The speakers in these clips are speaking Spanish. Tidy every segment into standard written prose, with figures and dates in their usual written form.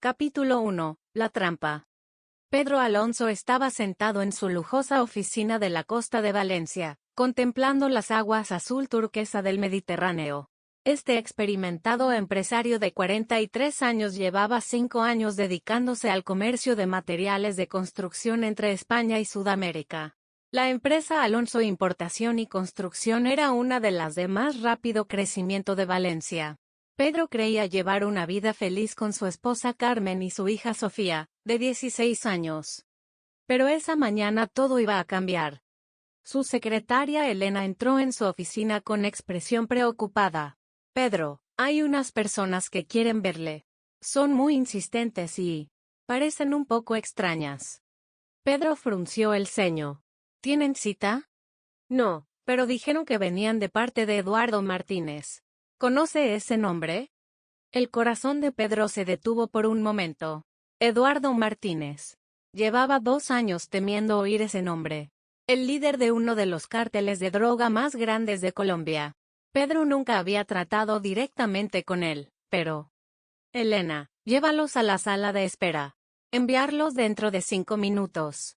Capítulo 1. La trampa. Pedro Alonso estaba sentado en su lujosa oficina de la costa de Valencia, contemplando las aguas azul turquesa del Mediterráneo. Este experimentado empresario de 43 años llevaba 5 años dedicándose al comercio de materiales de construcción entre España y Sudamérica. La empresa Alonso Importación y Construcción era una de las de más rápido crecimiento de Valencia. Pedro creía llevar una vida feliz con su esposa Carmen y su hija Sofía, de 16 años. Pero esa mañana todo iba a cambiar. Su secretaria Elena entró en su oficina con expresión preocupada. Pedro, hay unas personas que quieren verle. Son muy insistentes y parecen un poco extrañas. Pedro frunció el ceño. ¿Tienen cita? No, pero dijeron que venían de parte de Eduardo Martínez. ¿Conoce ese nombre? El corazón de Pedro se detuvo por un momento. Eduardo Martínez. Llevaba 2 años temiendo oír ese nombre. El líder de uno de los cárteles de droga más grandes de Colombia. Pedro nunca había tratado directamente con él, pero... Elena, llévalos a la sala de espera. Enviarlos dentro de 5 minutos.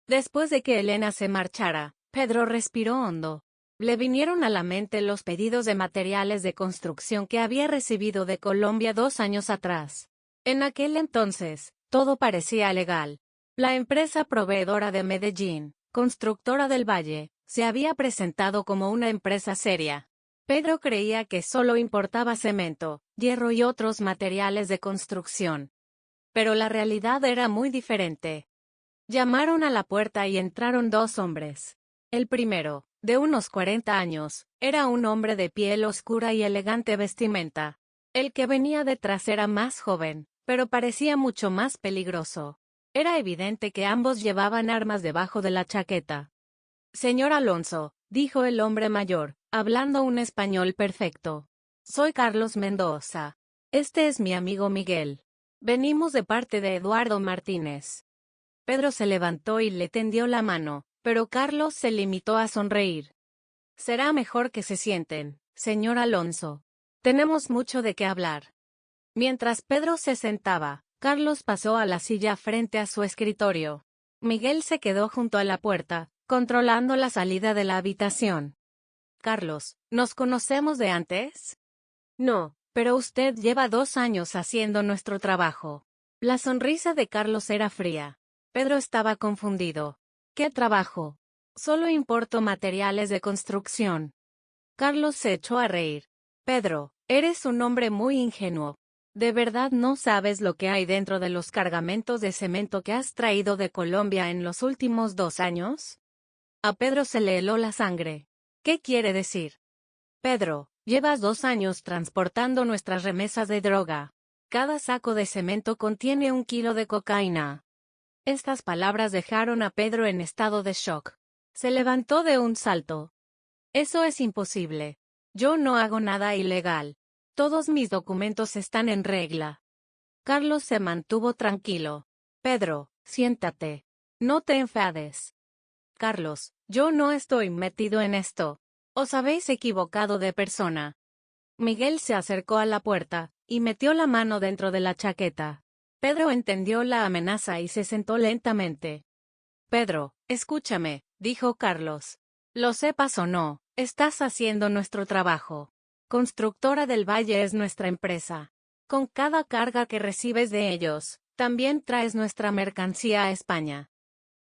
Después de que Elena se marchara, Pedro respiró hondo. Le vinieron a la mente los pedidos de materiales de construcción que había recibido de Colombia 2 años atrás. En aquel entonces, todo parecía legal. La empresa proveedora de Medellín, Constructora del Valle, se había presentado como una empresa seria. Pedro creía que solo importaba cemento, hierro y otros materiales de construcción. Pero la realidad era muy diferente. Llamaron a la puerta y entraron 2 hombres. El primero, de unos 40 años, era un hombre de piel oscura y elegante vestimenta. El que venía detrás era más joven, pero parecía mucho más peligroso. Era evidente que ambos llevaban armas debajo de la chaqueta. Señor Alonso, dijo el hombre mayor, hablando un español perfecto. Soy Carlos Mendoza. Este es mi amigo Miguel. Venimos de parte de Eduardo Martínez. Pedro se levantó y le tendió la mano, pero Carlos se limitó a sonreír. Será mejor que se sienten, señor Alonso. Tenemos mucho de qué hablar. Mientras Pedro se sentaba, Carlos pasó a la silla frente a su escritorio. Miguel se quedó junto a la puerta, controlando la salida de la habitación. Carlos, ¿nos conocemos de antes? No, pero usted lleva 2 años haciendo nuestro trabajo. La sonrisa de Carlos era fría. Pedro estaba confundido. ¿Qué trabajo? Solo importo materiales de construcción. Carlos se echó a reír. Pedro, eres un hombre muy ingenuo. ¿De verdad no sabes lo que hay dentro de los cargamentos de cemento que has traído de Colombia en los últimos 2 años? A Pedro se le heló la sangre. ¿Qué quiere decir? Pedro, llevas 2 años transportando nuestras remesas de droga. Cada saco de cemento contiene 1 kilo de cocaína. Estas palabras dejaron a Pedro en estado de shock. Se levantó de un salto. Eso es imposible. Yo no hago nada ilegal. Todos mis documentos están en regla. Carlos se mantuvo tranquilo. Pedro, siéntate. No te enfades. Carlos, yo no estoy metido en esto. Os habéis equivocado de persona. Miguel se acercó a la puerta y metió la mano dentro de la chaqueta. Pedro entendió la amenaza y se sentó lentamente. Pedro, escúchame, dijo Carlos. Lo sepas o no, estás haciendo nuestro trabajo. Constructora del Valle es nuestra empresa. Con cada carga que recibes de ellos, también traes nuestra mercancía a España.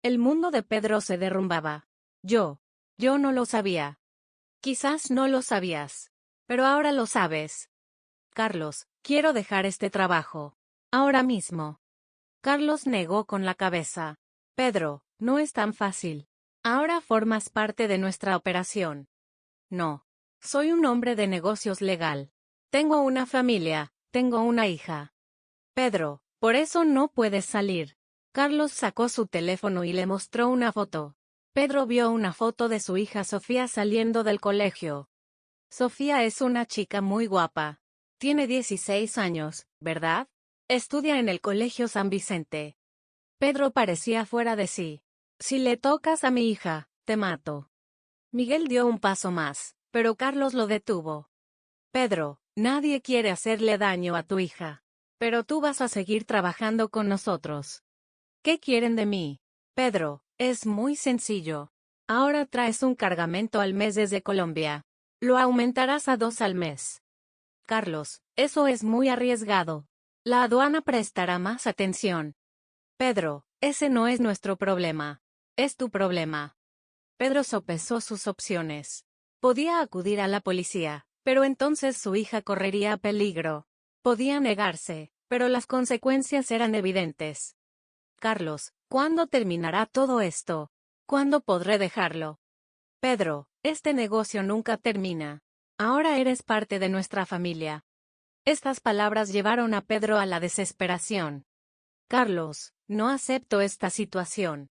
El mundo de Pedro se derrumbaba. Yo no lo sabía. Quizás no lo sabías. Pero ahora lo sabes. Carlos, quiero dejar este trabajo. Ahora mismo. Carlos negó con la cabeza. Pedro, no es tan fácil. Ahora formas parte de nuestra operación. No. Soy un hombre de negocios legal. Tengo una familia, tengo una hija. Pedro, por eso no puedes salir. Carlos sacó su teléfono y le mostró una foto. Pedro vio una foto de su hija Sofía saliendo del colegio. Sofía es una chica muy guapa. Tiene 16 años, ¿verdad? Estudia en el Colegio San Vicente. Pedro parecía fuera de sí. Si le tocas a mi hija, te mato. Miguel dio un paso más, pero Carlos lo detuvo. Pedro, nadie quiere hacerle daño a tu hija. Pero tú vas a seguir trabajando con nosotros. ¿Qué quieren de mí? Pedro, es muy sencillo. Ahora traes un cargamento al mes desde Colombia. Lo aumentarás a 2 al mes. Carlos, eso es muy arriesgado. La aduana prestará más atención. Pedro, ese no es nuestro problema. Es tu problema. Pedro sopesó sus opciones. Podía acudir a la policía, pero entonces su hija correría peligro. Podía negarse, pero las consecuencias eran evidentes. Carlos, ¿cuándo terminará todo esto? ¿Cuándo podré dejarlo? Pedro, este negocio nunca termina. Ahora eres parte de nuestra familia. Estas palabras llevaron a Pedro a la desesperación. Carlos, no acepto esta situación.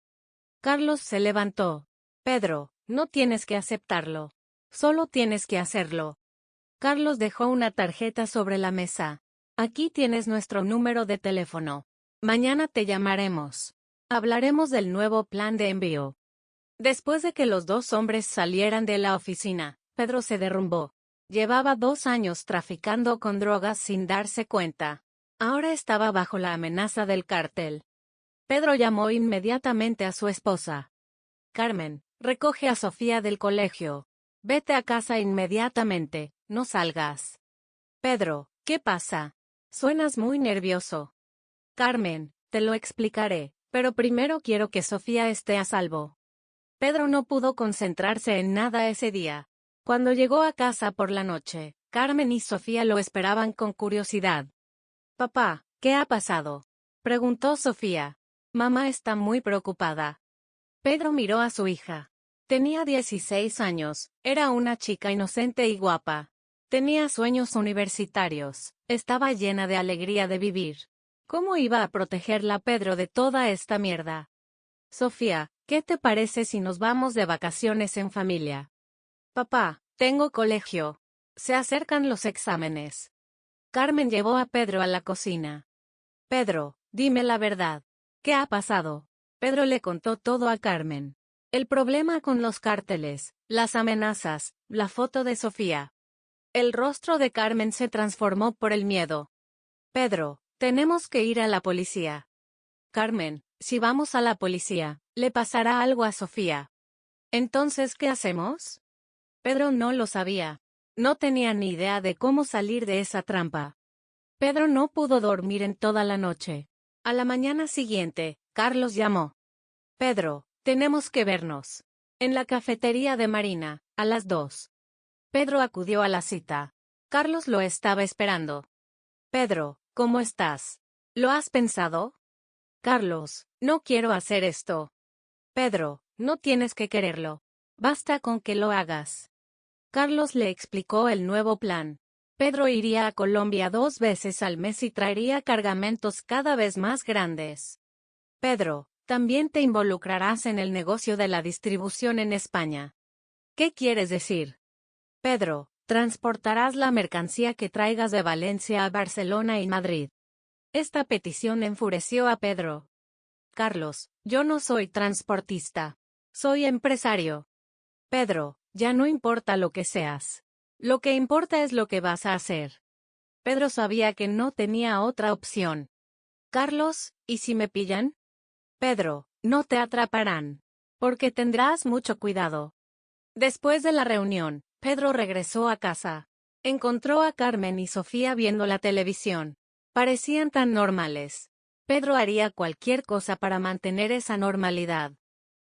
Carlos se levantó. Pedro, no tienes que aceptarlo. Solo tienes que hacerlo. Carlos dejó una tarjeta sobre la mesa. Aquí tienes nuestro número de teléfono. Mañana te llamaremos. Hablaremos del nuevo plan de envío. Después de que los dos hombres salieran de la oficina, Pedro se derrumbó. Llevaba 2 años traficando con drogas sin darse cuenta. Ahora estaba bajo la amenaza del cártel. Pedro llamó inmediatamente a su esposa. Carmen, recoge a Sofía del colegio. Vete a casa inmediatamente, no salgas. Pedro, ¿qué pasa? Suenas muy nervioso. Carmen, te lo explicaré, pero primero quiero que Sofía esté a salvo. Pedro no pudo concentrarse en nada ese día. Cuando llegó a casa por la noche, Carmen y Sofía lo esperaban con curiosidad. Papá, ¿qué ha pasado? Preguntó Sofía. Mamá está muy preocupada. Pedro miró a su hija. Tenía 16 años, era una chica inocente y guapa. Tenía sueños universitarios, estaba llena de alegría de vivir. ¿Cómo iba a protegerla Pedro de toda esta mierda? Sofía, ¿qué te parece si nos vamos de vacaciones en familia? Papá, tengo colegio. Se acercan los exámenes. Carmen llevó a Pedro a la cocina. Pedro, dime la verdad. ¿Qué ha pasado? Pedro le contó todo a Carmen. El problema con los cárteles, las amenazas, la foto de Sofía. El rostro de Carmen se transformó por el miedo. Pedro, tenemos que ir a la policía. Carmen, si vamos a la policía, le pasará algo a Sofía. Entonces, ¿qué hacemos? Pedro no lo sabía. No tenía ni idea de cómo salir de esa trampa. Pedro no pudo dormir en toda la noche. A la mañana siguiente, Carlos llamó. Pedro, tenemos que vernos. En la cafetería de Marina, a las 2. Pedro acudió a la cita. Carlos lo estaba esperando. Pedro, ¿cómo estás? ¿Lo has pensado? Carlos, no quiero hacer esto. Pedro, no tienes que quererlo. Basta con que lo hagas. Carlos le explicó el nuevo plan. Pedro iría a Colombia 2 veces al mes y traería cargamentos cada vez más grandes. Pedro, también te involucrarás en el negocio de la distribución en España. ¿Qué quieres decir? Pedro, transportarás la mercancía que traigas de Valencia a Barcelona y Madrid. Esta petición enfureció a Pedro. Carlos, yo no soy transportista. Soy empresario. Pedro, ya no importa lo que seas. Lo que importa es lo que vas a hacer. Pedro sabía que no tenía otra opción. Carlos, ¿y si me pillan? Pedro, no te atraparán. Porque tendrás mucho cuidado. Después de la reunión, Pedro regresó a casa. Encontró a Carmen y Sofía viendo la televisión. Parecían tan normales. Pedro haría cualquier cosa para mantener esa normalidad.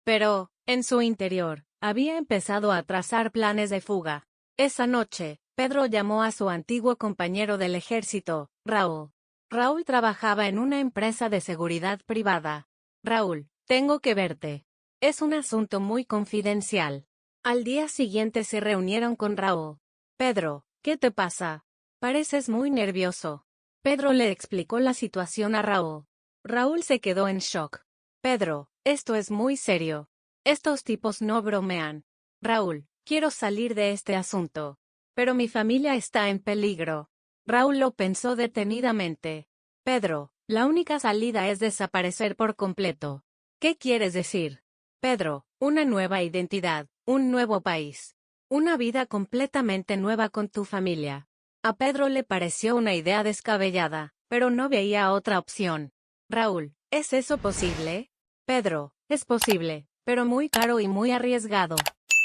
Pero, en su interior, había empezado a trazar planes de fuga. Esa noche, Pedro llamó a su antiguo compañero del ejército, Raúl. Raúl trabajaba en una empresa de seguridad privada. Raúl, tengo que verte. Es un asunto muy confidencial. Al día siguiente se reunieron con Raúl. Pedro, ¿qué te pasa? Pareces muy nervioso. Pedro le explicó la situación a Raúl. Raúl se quedó en shock. Pedro, esto es muy serio. Estos tipos no bromean. Raúl, quiero salir de este asunto. Pero mi familia está en peligro. Raúl lo pensó detenidamente. Pedro, la única salida es desaparecer por completo. ¿Qué quieres decir? Pedro, una nueva identidad, un nuevo país. Una vida completamente nueva con tu familia. A Pedro le pareció una idea descabellada, pero no veía otra opción. Raúl, ¿es eso posible? Pedro, es posible, pero muy caro y muy arriesgado.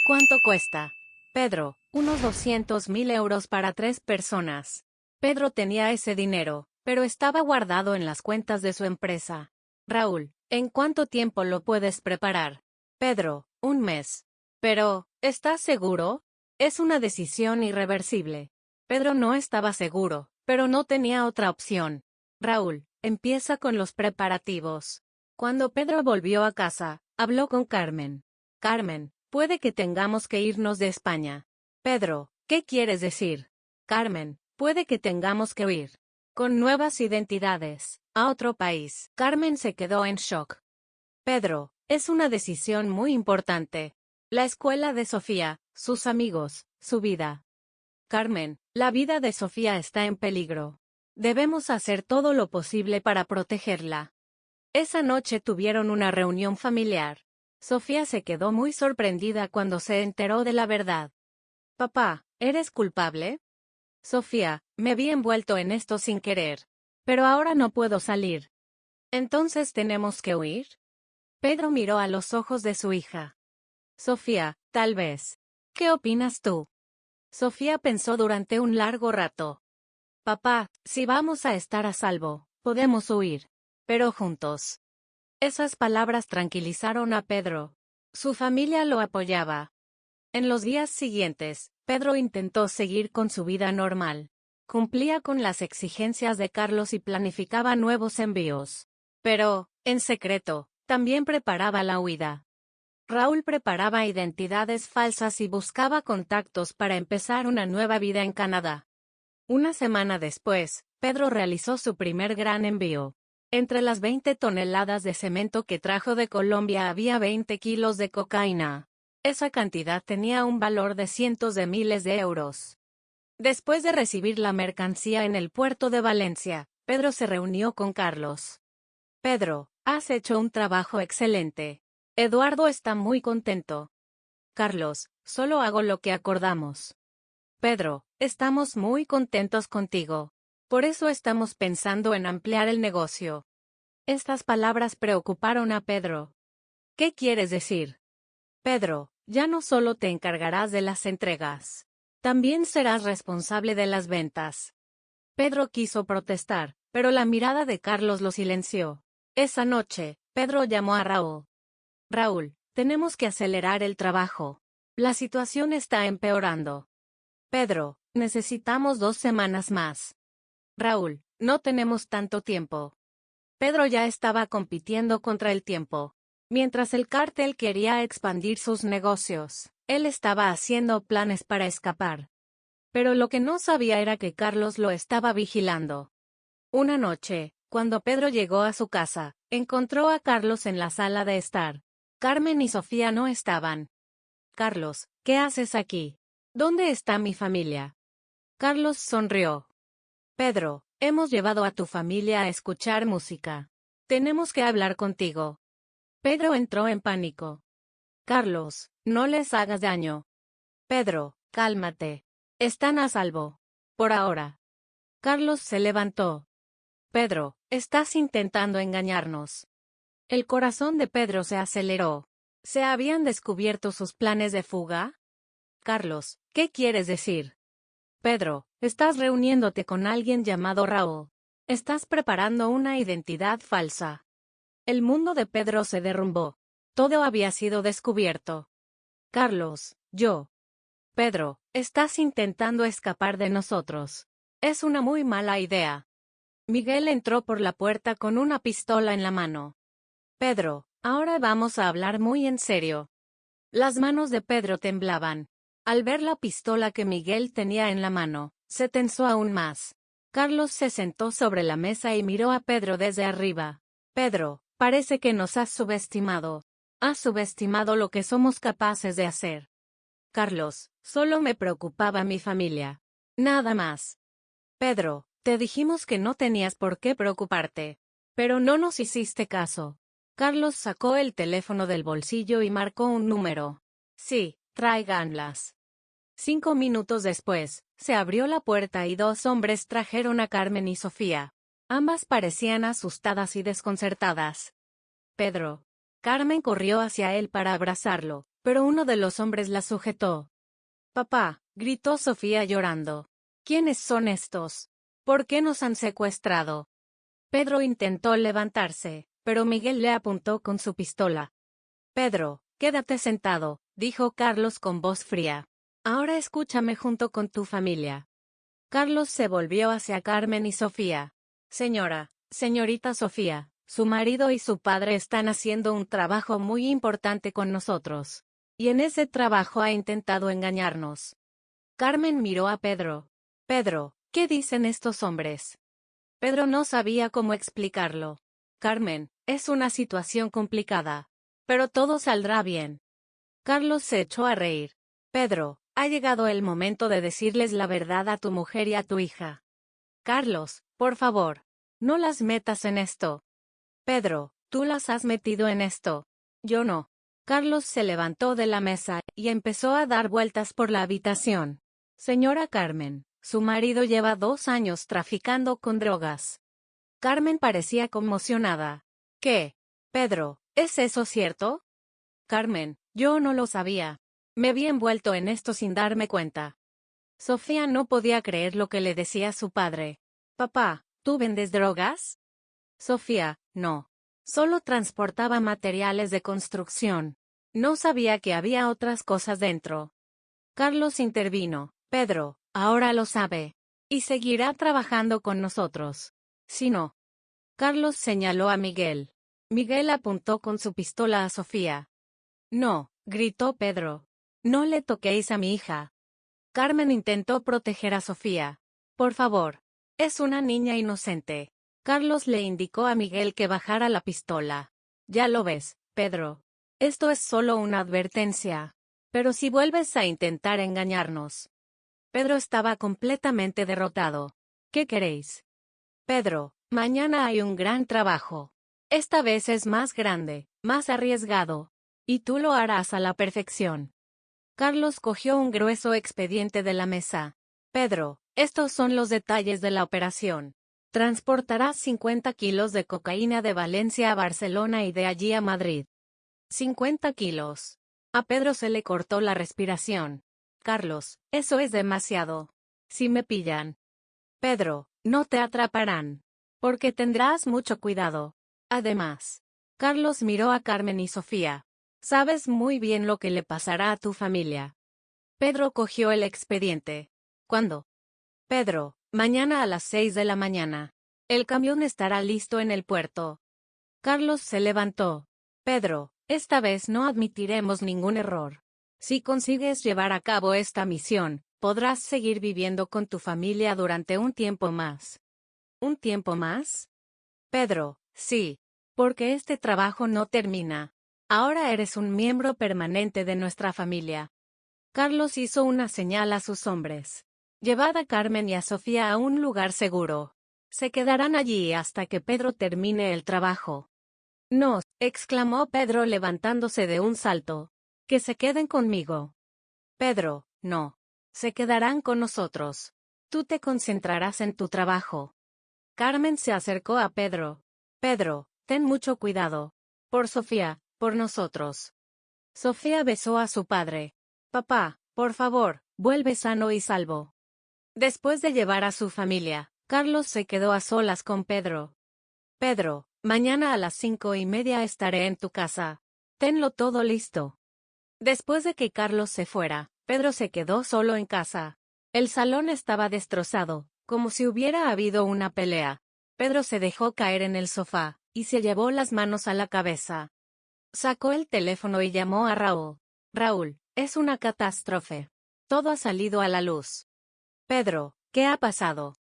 ¿Cuánto cuesta? Pedro, unos 200.000 euros para 3 personas. Pedro tenía ese dinero, pero estaba guardado en las cuentas de su empresa. Raúl, ¿en cuánto tiempo lo puedes preparar? Pedro, 1 mes. Pero, ¿estás seguro? Es una decisión irreversible. Pedro no estaba seguro, pero no tenía otra opción. Raúl, empieza con los preparativos. Cuando Pedro volvió a casa, habló con Carmen. Carmen, puede que tengamos que irnos de España. Pedro, ¿qué quieres decir? Carmen, puede que tengamos que huir. Con nuevas identidades, a otro país. Carmen se quedó en shock. Pedro, es una decisión muy importante. La escuela de Sofía, sus amigos, su vida. Carmen, la vida de Sofía está en peligro. Debemos hacer todo lo posible para protegerla. Esa noche tuvieron una reunión familiar. Sofía se quedó muy sorprendida cuando se enteró de la verdad. Papá, ¿eres culpable? Sofía, me vi envuelto en esto sin querer. Pero ahora no puedo salir. ¿Entonces tenemos que huir? Pedro miró a los ojos de su hija. Sofía, tal vez. ¿Qué opinas tú? Sofía pensó durante un largo rato. Papá, si vamos a estar a salvo, podemos huir. Pero juntos. Esas palabras tranquilizaron a Pedro. Su familia lo apoyaba. En los días siguientes, Pedro intentó seguir con su vida normal. Cumplía con las exigencias de Carlos y planificaba nuevos envíos. Pero, en secreto, también preparaba la huida. Raúl preparaba identidades falsas y buscaba contactos para empezar una nueva vida en Canadá. Una semana después, Pedro realizó su primer gran envío. Entre las 20 toneladas de cemento que trajo de Colombia había 20 kilos de cocaína. Esa cantidad tenía un valor de cientos de miles de euros. Después de recibir la mercancía en el puerto de Valencia, Pedro se reunió con Carlos. Pedro, has hecho un trabajo excelente. Eduardo está muy contento. Carlos, solo hago lo que acordamos. Pedro, estamos muy contentos contigo. Por eso estamos pensando en ampliar el negocio. Estas palabras preocuparon a Pedro. ¿Qué quieres decir? Pedro, ya no solo te encargarás de las entregas. También serás responsable de las ventas. Pedro quiso protestar, pero la mirada de Carlos lo silenció. Esa noche, Pedro llamó a Raúl. Raúl, tenemos que acelerar el trabajo. La situación está empeorando. Pedro, necesitamos 2 semanas más. Raúl, no tenemos tanto tiempo. Pedro ya estaba compitiendo contra el tiempo. Mientras el cártel quería expandir sus negocios, él estaba haciendo planes para escapar. Pero lo que no sabía era que Carlos lo estaba vigilando. Una noche, cuando Pedro llegó a su casa, encontró a Carlos en la sala de estar. Carmen y Sofía no estaban. Carlos, ¿qué haces aquí? ¿Dónde está mi familia? Carlos sonrió. Pedro, hemos llevado a tu familia a escuchar música. Tenemos que hablar contigo. Pedro entró en pánico. Carlos, no les hagas daño. Pedro, cálmate. Están a salvo. Por ahora. Carlos se levantó. Pedro, estás intentando engañarnos. El corazón de Pedro se aceleró. ¿Se habían descubierto sus planes de fuga? Carlos, ¿qué quieres decir? Pedro, estás reuniéndote con alguien llamado Raúl. Estás preparando una identidad falsa. El mundo de Pedro se derrumbó. Todo había sido descubierto. Carlos, yo. Pedro, estás intentando escapar de nosotros. Es una muy mala idea. Miguel entró por la puerta con una pistola en la mano. Pedro, ahora vamos a hablar muy en serio. Las manos de Pedro temblaban. Al ver la pistola que Miguel tenía en la mano, se tensó aún más. Carlos se sentó sobre la mesa y miró a Pedro desde arriba. Pedro, parece que nos has subestimado. Has subestimado lo que somos capaces de hacer. Carlos, solo me preocupaba mi familia. Nada más. Pedro, te dijimos que no tenías por qué preocuparte. Pero no nos hiciste caso. Carlos sacó el teléfono del bolsillo y marcó un número. Sí, tráiganlas. 5 minutos después, se abrió la puerta y 2 hombres trajeron a Carmen y Sofía. Ambas parecían asustadas y desconcertadas. Pedro. Carmen corrió hacia él para abrazarlo, pero uno de los hombres la sujetó. Papá, gritó Sofía llorando. ¿Quiénes son estos? ¿Por qué nos han secuestrado? Pedro intentó levantarse, pero Miguel le apuntó con su pistola. Pedro, quédate sentado, dijo Carlos con voz fría. Ahora escúchame junto con tu familia. Carlos se volvió hacia Carmen y Sofía. Señorita Sofía, su marido y su padre están haciendo un trabajo muy importante con nosotros. Y en ese trabajo ha intentado engañarnos. Carmen miró a Pedro. Pedro, ¿qué dicen estos hombres? Pedro no sabía cómo explicarlo. Carmen, es una situación complicada. Pero todo saldrá bien. Carlos se echó a reír. Pedro, ha llegado el momento de decirles la verdad a tu mujer y a tu hija. Carlos, por favor, no las metas en esto. Pedro, tú las has metido en esto. Yo no. Carlos se levantó de la mesa y empezó a dar vueltas por la habitación. Señora Carmen, su marido lleva 2 años traficando con drogas. Carmen parecía conmocionada. ¿Qué? Pedro, ¿es eso cierto? Carmen, yo no lo sabía. Me vi envuelto en esto sin darme cuenta. Sofía no podía creer lo que le decía su padre. Papá, ¿tú vendes drogas? Sofía, no. Solo transportaba materiales de construcción. No sabía que había otras cosas dentro. Carlos intervino. Pedro, ahora lo sabe. Y seguirá trabajando con nosotros. Si no. Carlos señaló a Miguel. Miguel apuntó con su pistola a Sofía. No, gritó Pedro. No le toquéis a mi hija. Carmen intentó proteger a Sofía. Por favor. Es una niña inocente. Carlos le indicó a Miguel que bajara la pistola. Ya lo ves, Pedro. Esto es solo una advertencia. Pero si vuelves a intentar engañarnos. Pedro estaba completamente derrotado. ¿Qué queréis? Pedro, mañana hay un gran trabajo. Esta vez es más grande, más arriesgado. Y tú lo harás a la perfección. Carlos cogió un grueso expediente de la mesa. Pedro, estos son los detalles de la operación. Transportarás 50 kilos de cocaína de Valencia a Barcelona y de allí a Madrid. 50 kilos. A Pedro se le cortó la respiración. Carlos, eso es demasiado. Si me pillan. Pedro, no te atraparán. Porque tendrás mucho cuidado. Además. Carlos miró a Carmen y Sofía. Sabes muy bien lo que le pasará a tu familia. Pedro cogió el expediente. ¿Cuándo? Pedro, mañana a las 6 de la mañana. El camión estará listo en el puerto. Carlos se levantó. Pedro, esta vez no admitiremos ningún error. Si consigues llevar a cabo esta misión, podrás seguir viviendo con tu familia durante un tiempo más. ¿Un tiempo más? Pedro, sí. Porque este trabajo no termina. Ahora eres un miembro permanente de nuestra familia. Carlos hizo una señal a sus hombres. Llevad a Carmen y a Sofía a un lugar seguro. Se quedarán allí hasta que Pedro termine el trabajo. No, exclamó Pedro levantándose de un salto. Que se queden conmigo. Pedro, no. Se quedarán con nosotros. Tú te concentrarás en tu trabajo. Carmen se acercó a Pedro. Pedro, ten mucho cuidado. Por Sofía, por nosotros. Sofía besó a su padre. Papá, por favor, vuelve sano y salvo. Después de llevar a su familia, Carlos se quedó a solas con Pedro. Pedro, mañana a las 5:30 estaré en tu casa. Tenlo todo listo. Después de que Carlos se fuera, Pedro se quedó solo en casa. El salón estaba destrozado, como si hubiera habido una pelea. Pedro se dejó caer en el sofá, y se llevó las manos a la cabeza. Sacó el teléfono y llamó a Raúl. Raúl, es una catástrofe. Todo ha salido a la luz. Pedro, ¿qué ha pasado?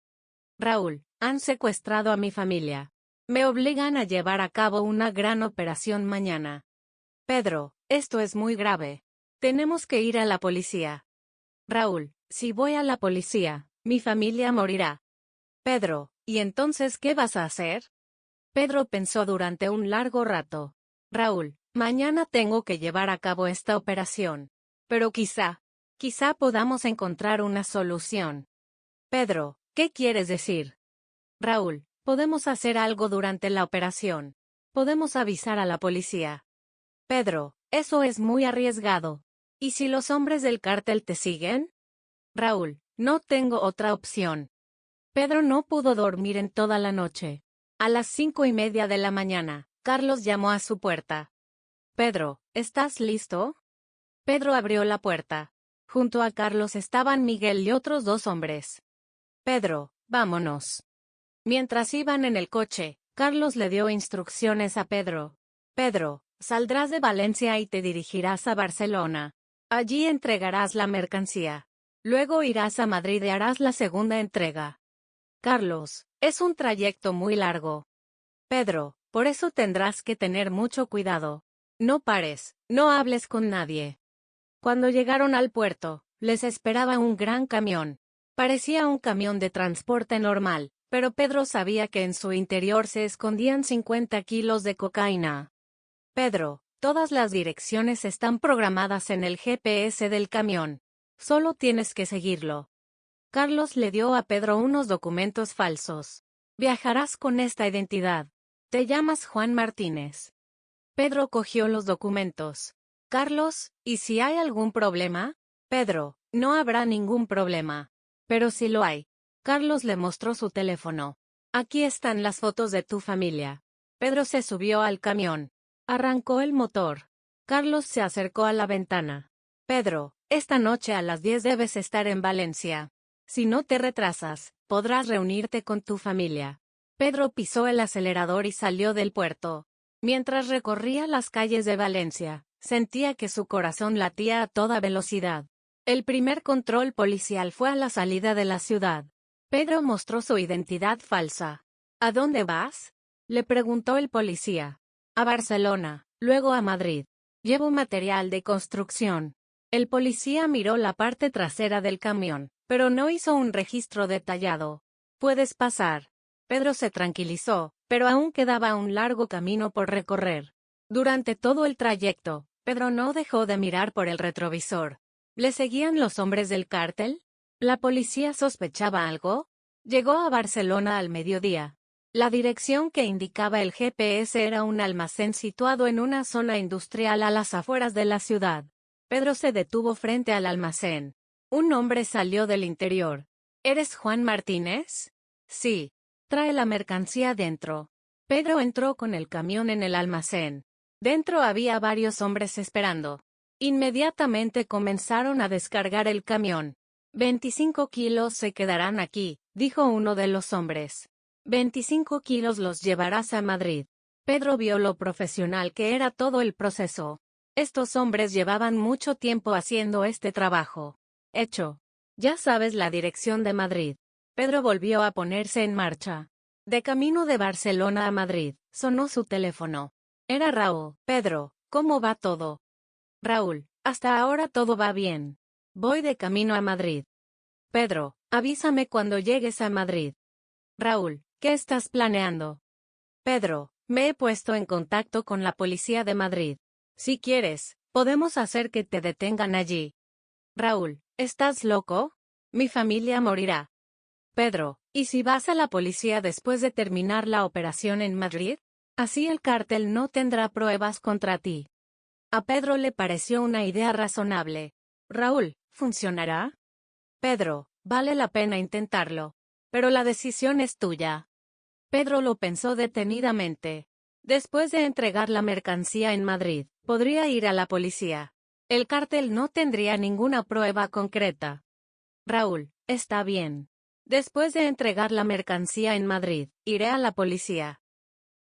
Raúl, han secuestrado a mi familia. Me obligan a llevar a cabo una gran operación mañana. Pedro, esto es muy grave. Tenemos que ir a la policía. Raúl, si voy a la policía, mi familia morirá. Pedro, ¿y entonces qué vas a hacer? Pedro pensó durante un largo rato. Raúl, mañana tengo que llevar a cabo esta operación. Pero quizá podamos encontrar una solución. Pedro, ¿qué quieres decir? Raúl, Podemos hacer algo durante la operación. Podemos avisar a la policía. Pedro, eso es muy arriesgado. ¿Y si los hombres del cártel te siguen? Raúl, no tengo otra opción. Pedro no pudo dormir en toda la noche. A las 5:30 de la mañana, Carlos llamó a su puerta. Pedro, ¿estás listo? Pedro abrió la puerta. Junto a Carlos estaban Miguel y otros 2 hombres. Pedro, vámonos. Mientras iban en el coche, Carlos le dio instrucciones a Pedro. Pedro, saldrás de Valencia y te dirigirás a Barcelona. Allí entregarás la mercancía. Luego irás a Madrid y harás la segunda entrega. Carlos, es un trayecto muy largo. Pedro, por eso tendrás que tener mucho cuidado. No pares, no hables con nadie. Cuando llegaron al puerto, les esperaba un gran camión. Parecía un camión de transporte normal, pero Pedro sabía que en su interior se escondían 50 kilos de cocaína. Pedro, todas las direcciones están programadas en el GPS del camión. Solo tienes que seguirlo. Carlos le dio a Pedro unos documentos falsos. Viajarás con esta identidad. Te llamas Juan Martínez. Pedro cogió los documentos. Carlos, ¿y si hay algún problema? Pedro, no habrá ningún problema. Pero si lo hay. Carlos le mostró su teléfono. Aquí están las fotos de tu familia. Pedro se subió al camión. Arrancó el motor. Carlos se acercó a la ventana. Pedro, esta noche a las 10 debes estar en Valencia. Si no te retrasas, podrás reunirte con tu familia. Pedro pisó el acelerador y salió del puerto. Mientras recorría las calles de Valencia, sentía que su corazón latía a toda velocidad. El primer control policial fue a la salida de la ciudad. Pedro mostró su identidad falsa. ¿A dónde vas? Le preguntó el policía. A Barcelona, luego a Madrid. Llevo material de construcción. El policía miró la parte trasera del camión, pero no hizo un registro detallado. Puedes pasar. Pedro se tranquilizó, pero aún quedaba un largo camino por recorrer. Durante todo el trayecto, Pedro no dejó de mirar por el retrovisor. ¿Le seguían los hombres del cártel? ¿La policía sospechaba algo? Llegó a Barcelona al mediodía. La dirección que indicaba el GPS era un almacén situado en una zona industrial a las afueras de la ciudad. Pedro se detuvo frente al almacén. Un hombre salió del interior. ¿Eres Juan Martínez? Sí. Trae la mercancía dentro. Pedro entró con el camión en el almacén. Dentro había varios hombres esperando. Inmediatamente comenzaron a descargar el camión. 25 kilos se quedarán aquí, dijo uno de los hombres. 25 kilos los llevarás a Madrid. Pedro vio lo profesional que era todo el proceso. Estos hombres llevaban mucho tiempo haciendo este trabajo. Hecho. Ya sabes la dirección de Madrid. Pedro volvió a ponerse en marcha. De camino de Barcelona a Madrid, sonó su teléfono. Era Raúl. Pedro, ¿cómo va todo? Raúl, hasta ahora todo va bien. Voy de camino a Madrid. Pedro, avísame cuando llegues a Madrid. Raúl, ¿qué estás planeando? Pedro, me he puesto en contacto con la policía de Madrid. Si quieres, podemos hacer que te detengan allí. Raúl, ¿estás loco? Mi familia morirá. Pedro, ¿y si vas a la policía después de terminar la operación en Madrid? Así el cártel no tendrá pruebas contra ti. A Pedro le pareció una idea razonable. Raúl, ¿funcionará? Pedro, vale la pena intentarlo. Pero la decisión es tuya. Pedro lo pensó detenidamente. Después de entregar la mercancía en Madrid, podría ir a la policía. El cártel no tendría ninguna prueba concreta. Raúl, está bien. Después de entregar la mercancía en Madrid, iré a la policía.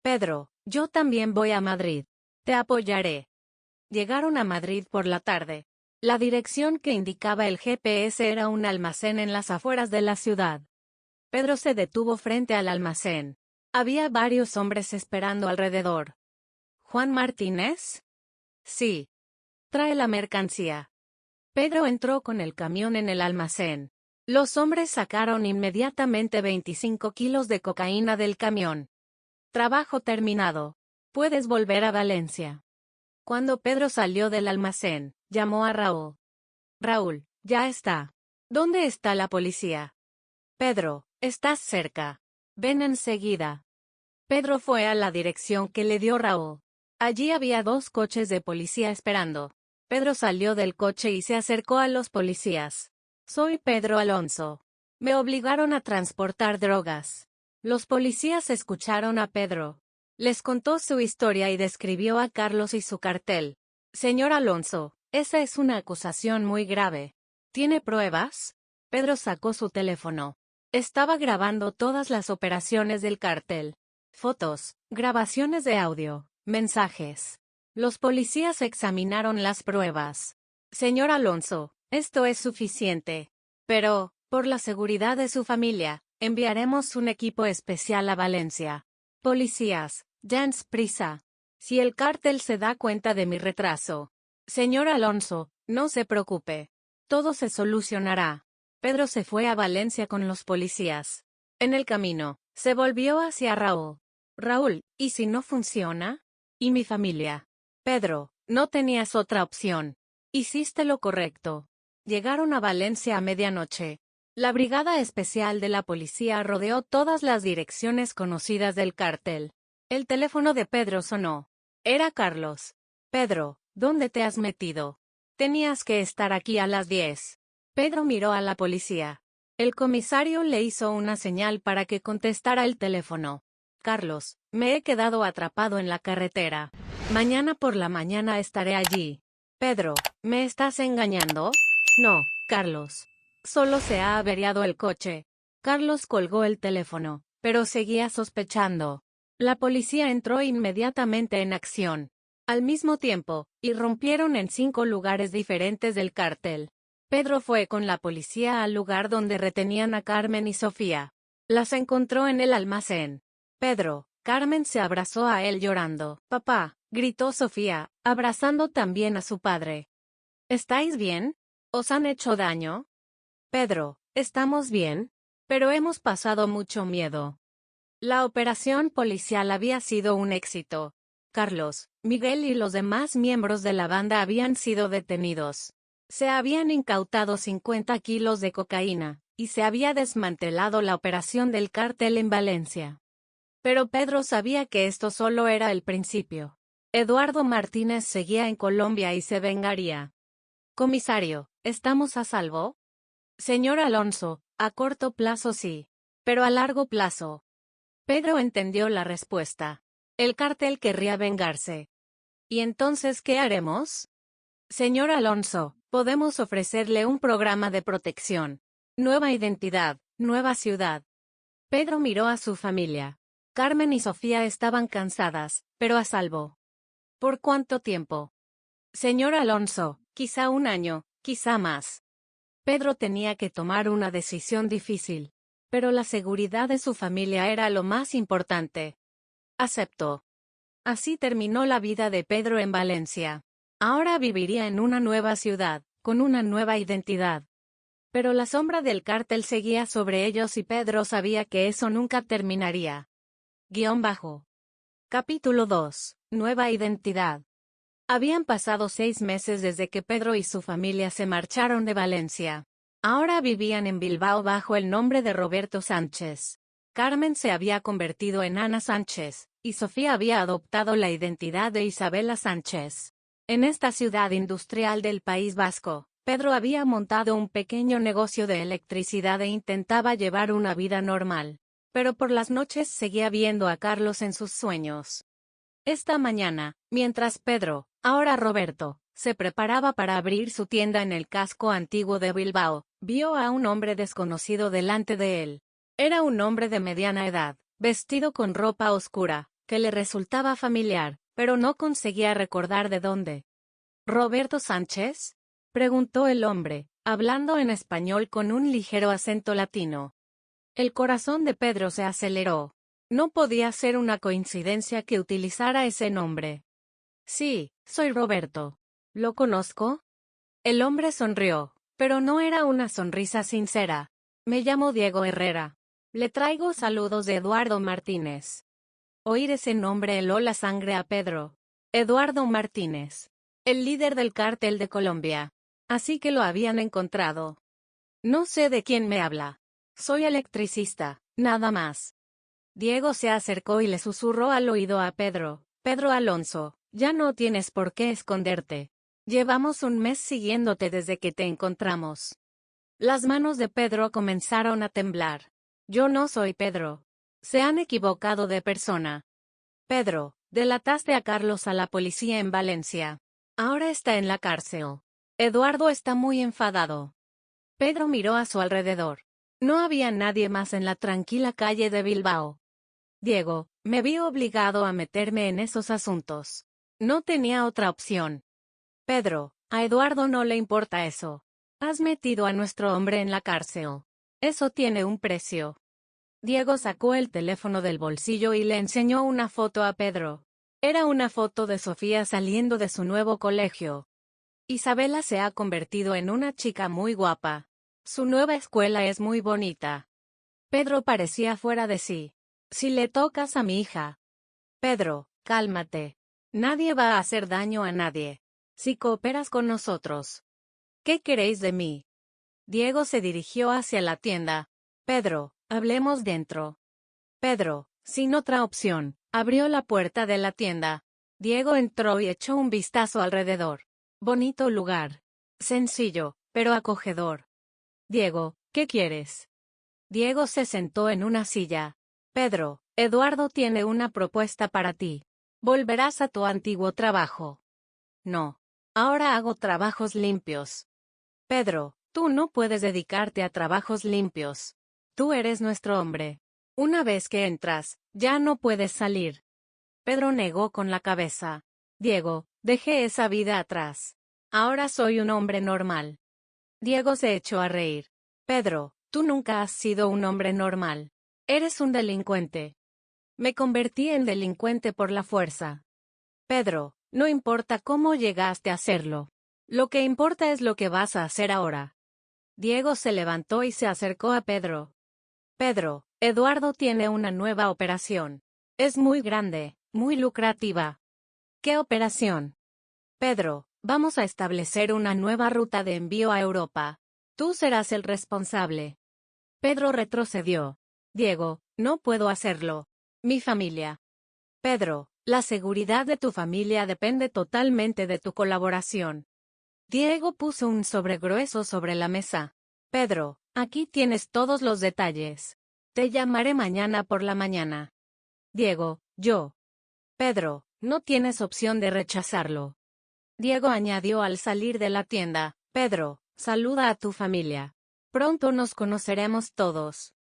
Pedro, yo también voy a Madrid. Te apoyaré. Llegaron a Madrid por la tarde. La dirección que indicaba el GPS era un almacén en las afueras de la ciudad. Pedro se detuvo frente al almacén. Había varios hombres esperando alrededor. ¿Juan Martínez? Sí. Trae la mercancía. Pedro entró con el camión en el almacén. Los hombres sacaron inmediatamente 25 kilos de cocaína del camión. Trabajo terminado. Puedes volver a Valencia. Cuando Pedro salió del almacén, llamó a Raúl. Raúl, ya está. ¿Dónde está la policía? Pedro, estás cerca. Ven enseguida. Pedro fue a la dirección que le dio Raúl. Allí había 2 coches de policía esperando. Pedro salió del coche y se acercó a los policías. Soy Pedro Alonso. Me obligaron a transportar drogas. Los policías escucharon a Pedro. Les contó su historia y describió a Carlos y su cartel. Señor Alonso, esa es una acusación muy grave. ¿Tiene pruebas? Pedro sacó su teléfono. Estaba grabando todas las operaciones del cartel. Fotos, grabaciones de audio, mensajes. Los policías examinaron las pruebas. Señor Alonso, esto es suficiente. Pero, por la seguridad de su familia, enviaremos un equipo especial a Valencia. Policías, dense prisa. Si el cártel se da cuenta de mi retraso. Señor Alonso, no se preocupe. Todo se solucionará. Pedro se fue a Valencia con los policías. En el camino, se volvió hacia Raúl. Raúl, ¿y si no funciona? ¿Y mi familia? Pedro, no tenías otra opción. Hiciste lo correcto. Llegaron a Valencia a medianoche. La brigada especial de la policía rodeó todas las direcciones conocidas del cártel. El teléfono de Pedro sonó. Era Carlos. Pedro, ¿dónde te has metido? Tenías que estar aquí a las 10. Pedro miró a la policía. El comisario le hizo una señal para que contestara el teléfono. Carlos, me he quedado atrapado en la carretera. Mañana por la mañana estaré allí. Pedro, ¿me estás engañando? No, Carlos. Solo se ha averiado el coche. Carlos colgó el teléfono, pero seguía sospechando. La policía entró inmediatamente en acción. Al mismo tiempo, irrumpieron en 5 lugares diferentes del cártel. Pedro fue con la policía al lugar donde retenían a Carmen y Sofía. Las encontró en el almacén. Pedro, Carmen se abrazó a él llorando. Papá, gritó Sofía, abrazando también a su padre. ¿Estáis bien? ¿Os han hecho daño? Pedro, estamos bien, pero hemos pasado mucho miedo. La operación policial había sido un éxito. Carlos, Miguel y los demás miembros de la banda habían sido detenidos. Se habían incautado 50 kilos de cocaína, y se había desmantelado la operación del cártel en Valencia. Pero Pedro sabía que esto solo era el principio. Eduardo Martínez seguía en Colombia y se vengaría. Comisario, ¿estamos a salvo? Señor Alonso, a corto plazo sí, pero a largo plazo. Pedro entendió la respuesta. El cártel querría vengarse. ¿Y entonces qué haremos? Señor Alonso, podemos ofrecerle un programa de protección. Nueva identidad, nueva ciudad. Pedro miró a su familia. Carmen y Sofía estaban cansadas, pero a salvo. ¿Por cuánto tiempo? Señor Alonso, quizá 1 año, quizá más. Pedro tenía que tomar una decisión difícil, pero la seguridad de su familia era lo más importante. Aceptó. Así terminó la vida de Pedro en Valencia. Ahora viviría en una nueva ciudad, con una nueva identidad. Pero la sombra del cártel seguía sobre ellos y Pedro sabía que eso nunca terminaría. Capítulo 2. Nueva identidad. Habían pasado 6 meses desde que Pedro y su familia se marcharon de Valencia. Ahora vivían en Bilbao bajo el nombre de Roberto Sánchez. Carmen se había convertido en Ana Sánchez, y Sofía había adoptado la identidad de Isabela Sánchez. En esta ciudad industrial del País Vasco, Pedro había montado un pequeño negocio de electricidad e intentaba llevar una vida normal. Pero por las noches seguía viendo a Carlos en sus sueños. Esta mañana, mientras Pedro, ahora Roberto, se preparaba para abrir su tienda en el casco antiguo de Bilbao, vio a un hombre desconocido delante de él. Era un hombre de mediana edad, vestido con ropa oscura, que le resultaba familiar, pero no conseguía recordar de dónde. ¿Roberto Sánchez? Preguntó el hombre, hablando en español con un ligero acento latino. El corazón de Pedro se aceleró. No podía ser una coincidencia que utilizara ese nombre. Sí, soy Roberto. ¿Lo conozco? El hombre sonrió, pero no era una sonrisa sincera. Me llamo Diego Herrera. Le traigo saludos de Eduardo Martínez. Oír ese nombre heló la sangre a Pedro. Eduardo Martínez. El líder del cártel de Colombia. Así que lo habían encontrado. No sé de quién me habla. Soy electricista, nada más. Diego se acercó y le susurró al oído a Pedro. Pedro Alonso, ya no tienes por qué esconderte. Llevamos un mes siguiéndote desde que te encontramos. Las manos de Pedro comenzaron a temblar. Yo no soy Pedro. Se han equivocado de persona. Pedro, delataste a Carlos a la policía en Valencia. Ahora está en la cárcel. Eduardo está muy enfadado. Pedro miró a su alrededor. No había nadie más en la tranquila calle de Bilbao. Diego, me vi obligado a meterme en esos asuntos. No tenía otra opción. Pedro, a Eduardo no le importa eso. Has metido a nuestro hombre en la cárcel. Eso tiene un precio. Diego sacó el teléfono del bolsillo y le enseñó una foto a Pedro. Era una foto de Sofía saliendo de su nuevo colegio. Isabela se ha convertido en una chica muy guapa. Su nueva escuela es muy bonita. Pedro parecía fuera de sí. Si le tocas a mi hija. Pedro, cálmate. Nadie va a hacer daño a nadie. Si cooperas con nosotros. ¿Qué queréis de mí? Diego se dirigió hacia la tienda. Pedro, hablemos dentro. Pedro, sin otra opción, abrió la puerta de la tienda. Diego entró y echó un vistazo alrededor. Bonito lugar. Sencillo, pero acogedor. Diego, ¿qué quieres? Diego se sentó en una silla. Pedro, Eduardo tiene una propuesta para ti. Volverás a tu antiguo trabajo. No. Ahora hago trabajos limpios. Pedro, tú no puedes dedicarte a trabajos limpios. Tú eres nuestro hombre. Una vez que entras, ya no puedes salir. Pedro negó con la cabeza. Diego, dejé esa vida atrás. Ahora soy un hombre normal. Diego se echó a reír. Pedro, tú nunca has sido un hombre normal. Eres un delincuente. Me convertí en delincuente por la fuerza. Pedro, no importa cómo llegaste a hacerlo. Lo que importa es lo que vas a hacer ahora. Diego se levantó y se acercó a Pedro. Pedro, Eduardo tiene una nueva operación. Es muy grande, muy lucrativa. ¿Qué operación? Pedro, vamos a establecer una nueva ruta de envío a Europa. Tú serás el responsable. Pedro retrocedió. Diego, no puedo hacerlo. Mi familia. Pedro, la seguridad de tu familia depende totalmente de tu colaboración. Diego puso un sobre grueso sobre la mesa. Pedro, aquí tienes todos los detalles. Te llamaré mañana por la mañana. Diego, yo. Pedro, no tienes opción de rechazarlo. Diego añadió al salir de la tienda. Pedro, saluda a tu familia. Pronto nos conoceremos todos.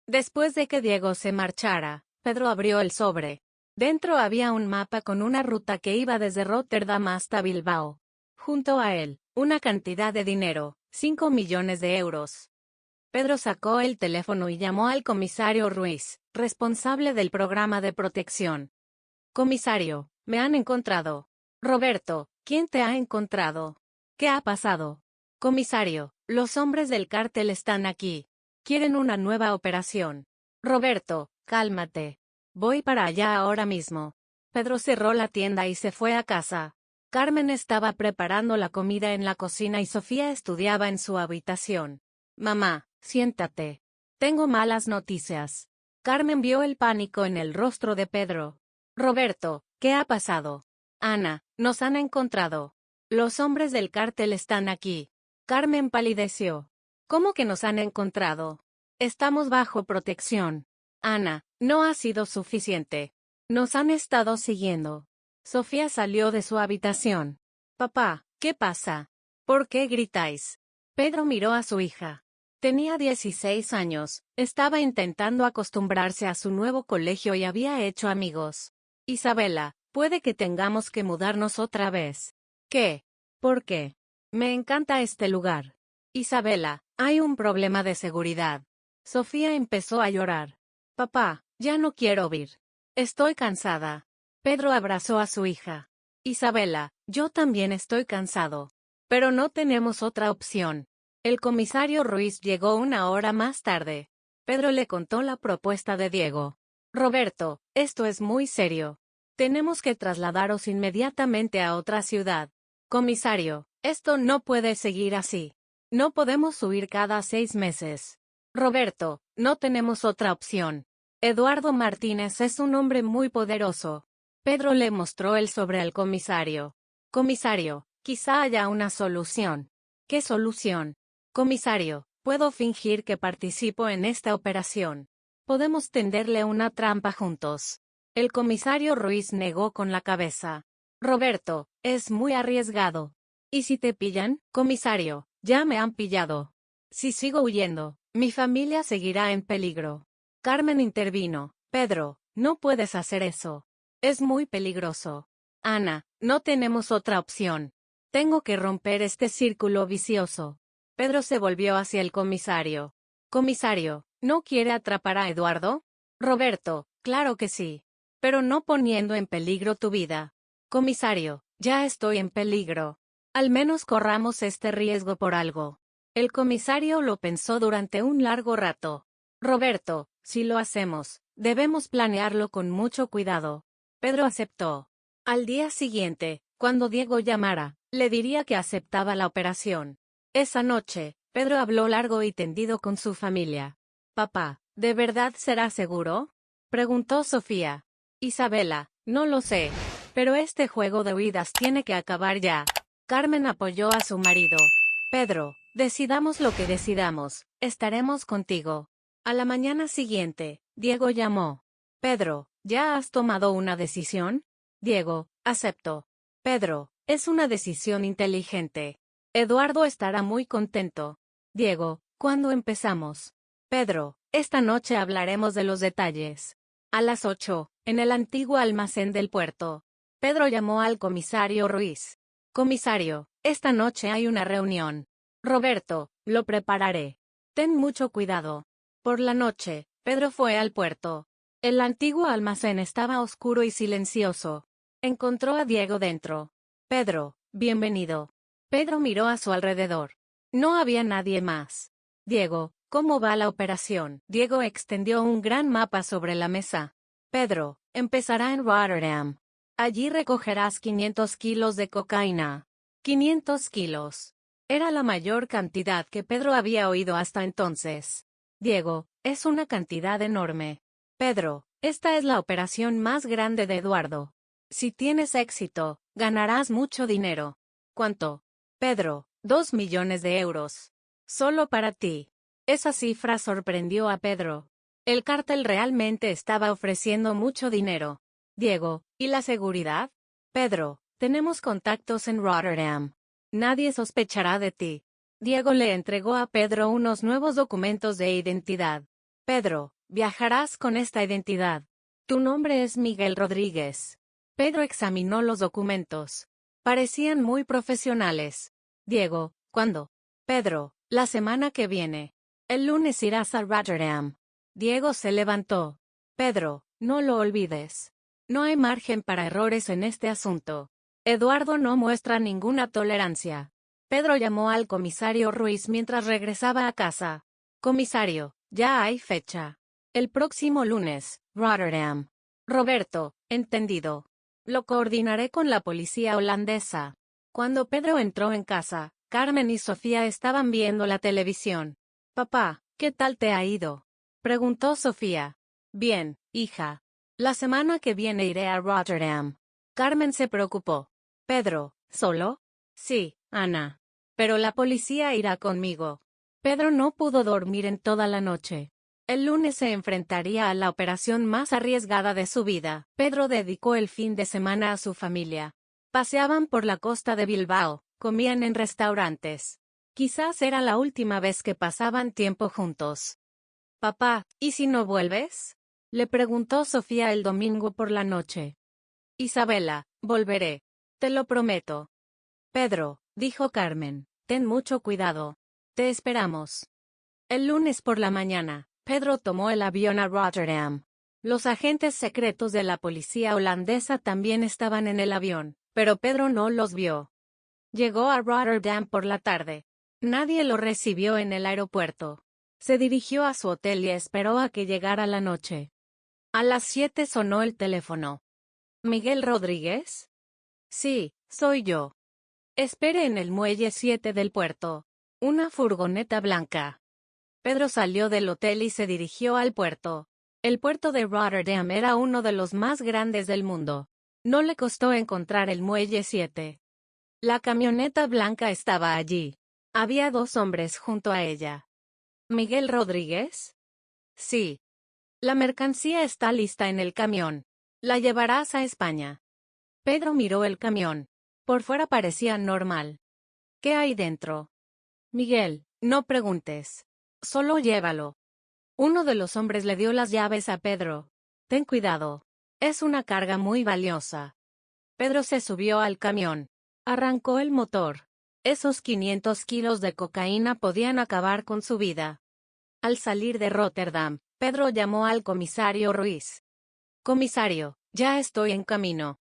Después de que Diego se marchara, Pedro abrió el sobre. Dentro había un mapa con una ruta que iba desde Rotterdam hasta Bilbao. Junto a él, una cantidad de dinero, 5 millones de euros. Pedro sacó el teléfono y llamó al comisario Ruiz, responsable del programa de protección. Comisario, me han encontrado. Roberto, ¿quién te ha encontrado? ¿Qué ha pasado? Comisario, los hombres del cártel están aquí. Quieren una nueva operación. Roberto, cálmate. Voy para allá ahora mismo. Pedro cerró la tienda y se fue a casa. Carmen estaba preparando la comida en la cocina y Sofía estudiaba en su habitación. Mamá, siéntate. Tengo malas noticias. Carmen vio el pánico en el rostro de Pedro. Roberto, ¿qué ha pasado? Ana, nos han encontrado. Los hombres del cártel están aquí. Carmen palideció. ¿Cómo que nos han encontrado? Estamos bajo protección. Ana, no ha sido suficiente. Nos han estado siguiendo. Sofía salió de su habitación. Papá, ¿qué pasa? ¿Por qué gritáis? Pedro miró a su hija. Tenía 16 años, estaba intentando acostumbrarse a su nuevo colegio y había hecho amigos. Isabela, puede que tengamos que mudarnos otra vez. ¿Qué? ¿Por qué? Me encanta este lugar. Isabela, hay un problema de seguridad. Sofía empezó a llorar. Papá, ya no quiero oír. Estoy cansada. Pedro abrazó a su hija. Isabela, yo también estoy cansado. Pero no tenemos otra opción. El comisario Ruiz llegó una hora más tarde. Pedro le contó la propuesta de Diego. Roberto, esto es muy serio. Tenemos que trasladaros inmediatamente a otra ciudad. Comisario, esto no puede seguir así. No podemos huir cada 6 meses. Roberto, no tenemos otra opción. Eduardo Martínez es un hombre muy poderoso. Pedro le mostró el sobre al comisario. Comisario, quizá haya una solución. ¿Qué solución? Comisario, puedo fingir que participo en esta operación. Podemos tenderle una trampa juntos. El comisario Ruiz negó con la cabeza. Roberto, es muy arriesgado. ¿Y si te pillan, comisario? Ya me han pillado. Si sigo huyendo, mi familia seguirá en peligro. Carmen intervino. Pedro, no puedes hacer eso. Es muy peligroso. Ana, no tenemos otra opción. Tengo que romper este círculo vicioso. Pedro se volvió hacia el comisario. Comisario, ¿no quiere atrapar a Eduardo? Roberto, claro que sí. Pero no poniendo en peligro tu vida. Comisario, ya estoy en peligro. Al menos corramos este riesgo por algo. El comisario lo pensó durante un largo rato. Roberto, si lo hacemos, debemos planearlo con mucho cuidado. Pedro aceptó. Al día siguiente, cuando Diego llamara, le diría que aceptaba la operación. Esa noche, Pedro habló largo y tendido con su familia. Papá, ¿de verdad será seguro? Preguntó Sofía. Isabela, no lo sé. Pero este juego de huidas tiene que acabar ya. Carmen apoyó a su marido. Pedro, decidamos lo que decidamos, estaremos contigo. A la mañana siguiente, Diego llamó. Pedro, ¿ya has tomado una decisión? Diego, acepto. Pedro, es una decisión inteligente. Eduardo estará muy contento. Diego, ¿cuándo empezamos? Pedro, esta noche hablaremos de los detalles. A las 8, en el antiguo almacén del puerto. Pedro llamó al comisario Ruiz. Comisario, esta noche hay una reunión. Roberto, lo prepararé. Ten mucho cuidado. Por la noche, Pedro fue al puerto. El antiguo almacén estaba oscuro y silencioso. Encontró a Diego dentro. Pedro, bienvenido. Pedro miró a su alrededor. No había nadie más. Diego, ¿cómo va la operación? Diego extendió un gran mapa sobre la mesa. Pedro, empezará en Rotterdam. Allí recogerás 500 kilos de cocaína. 500 kilos. Era la mayor cantidad que Pedro había oído hasta entonces. Diego, es una cantidad enorme. Pedro, esta es la operación más grande de Eduardo. Si tienes éxito, ganarás mucho dinero. ¿Cuánto? Pedro, 2 millones de euros. Solo para ti. Esa cifra sorprendió a Pedro. El cártel realmente estaba ofreciendo mucho dinero. Diego, ¿y la seguridad? Pedro, tenemos contactos en Rotterdam. Nadie sospechará de ti. Diego le entregó a Pedro unos nuevos documentos de identidad. Pedro, viajarás con esta identidad. Tu nombre es Miguel Rodríguez. Pedro examinó los documentos. Parecían muy profesionales. Diego, ¿cuándo? Pedro, la semana que viene. El lunes irás a Rotterdam. Diego se levantó. Pedro, no lo olvides. No hay margen para errores en este asunto. Eduardo no muestra ninguna tolerancia. Pedro llamó al comisario Ruiz mientras regresaba a casa. Comisario, ya hay fecha. El próximo lunes, Rotterdam. Roberto, entendido. Lo coordinaré con la policía holandesa. Cuando Pedro entró en casa, Carmen y Sofía estaban viendo la televisión. Papá, ¿qué tal te ha ido? Preguntó Sofía. Bien, hija. La semana que viene iré a Rotterdam. Carmen se preocupó. Pedro, ¿solo? Sí, Ana. Pero la policía irá conmigo. Pedro no pudo dormir en toda la noche. El lunes se enfrentaría a la operación más arriesgada de su vida. Pedro dedicó el fin de semana a su familia. Paseaban por la costa de Bilbao, comían en restaurantes. Quizás era la última vez que pasaban tiempo juntos. Papá, ¿y si no vuelves? Le preguntó Sofía el domingo por la noche. Isabela, volveré. Te lo prometo. Pedro, dijo Carmen, ten mucho cuidado. Te esperamos. El lunes por la mañana, Pedro tomó el avión a Rotterdam. Los agentes secretos de la policía holandesa también estaban en el avión, pero Pedro no los vio. Llegó a Rotterdam por la tarde. Nadie lo recibió en el aeropuerto. Se dirigió a su hotel y esperó a que llegara la noche. A las 7 sonó el teléfono. ¿Miguel Rodríguez? Sí, soy yo. Espere en el muelle 7 del puerto. Una furgoneta blanca. Pedro salió del hotel y se dirigió al puerto. El puerto de Rotterdam era uno de los más grandes del mundo. No le costó encontrar el muelle 7. La camioneta blanca estaba allí. Había 2 hombres junto a ella. ¿Miguel Rodríguez? Sí. La mercancía está lista en el camión. La llevarás a España. Pedro miró el camión. Por fuera parecía normal. ¿Qué hay dentro? Miguel, no preguntes. Solo llévalo. Uno de los hombres le dio las llaves a Pedro. Ten cuidado. Es una carga muy valiosa. Pedro se subió al camión. Arrancó el motor. Esos 500 kilos de cocaína podían acabar con su vida. Al salir de Rotterdam, Pedro llamó al comisario Ruiz. Comisario, ya estoy en camino.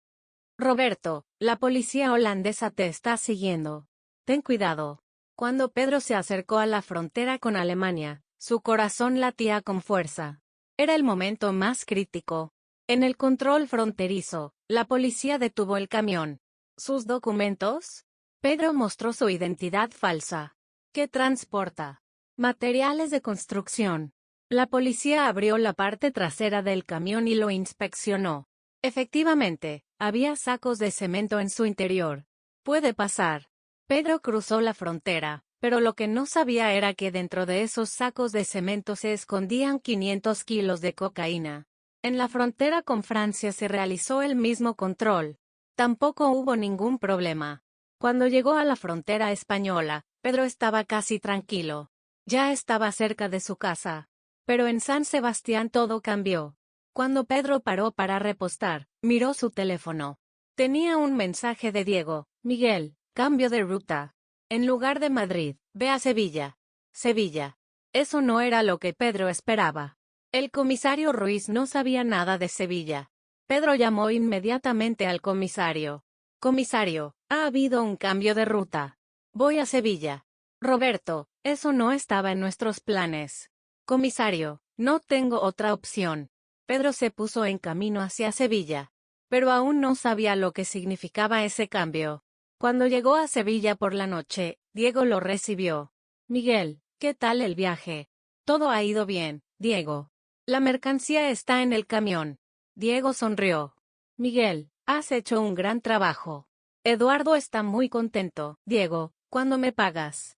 Roberto, la policía holandesa te está siguiendo. Ten cuidado. Cuando Pedro se acercó a la frontera con Alemania, su corazón latía con fuerza. Era el momento más crítico. En el control fronterizo, la policía detuvo el camión. ¿Sus documentos? Pedro mostró su identidad falsa. ¿Qué transporta? Materiales de construcción. La policía abrió la parte trasera del camión y lo inspeccionó. Efectivamente, había sacos de cemento en su interior. Puede pasar. Pedro cruzó la frontera, pero lo que no sabía era que dentro de esos sacos de cemento se escondían 500 kilos de cocaína. En la frontera con Francia se realizó el mismo control. Tampoco hubo ningún problema. Cuando llegó a la frontera española, Pedro estaba casi tranquilo. Ya estaba cerca de su casa. Pero en San Sebastián todo cambió. Cuando Pedro paró para repostar, miró su teléfono. Tenía un mensaje de Diego. Miguel, cambio de ruta. En lugar de Madrid, ve a Sevilla. Sevilla. Eso no era lo que Pedro esperaba. El comisario Ruiz no sabía nada de Sevilla. Pedro llamó inmediatamente al comisario. Comisario, ha habido un cambio de ruta. Voy a Sevilla. Roberto, eso no estaba en nuestros planes. Comisario, no tengo otra opción. Pedro se puso en camino hacia Sevilla. Pero aún no sabía lo que significaba ese cambio. Cuando llegó a Sevilla por la noche, Diego lo recibió. Miguel, ¿qué tal el viaje? Todo ha ido bien, Diego. La mercancía está en el camión. Diego sonrió. Miguel, has hecho un gran trabajo. Eduardo está muy contento. Diego, ¿cuándo me pagas?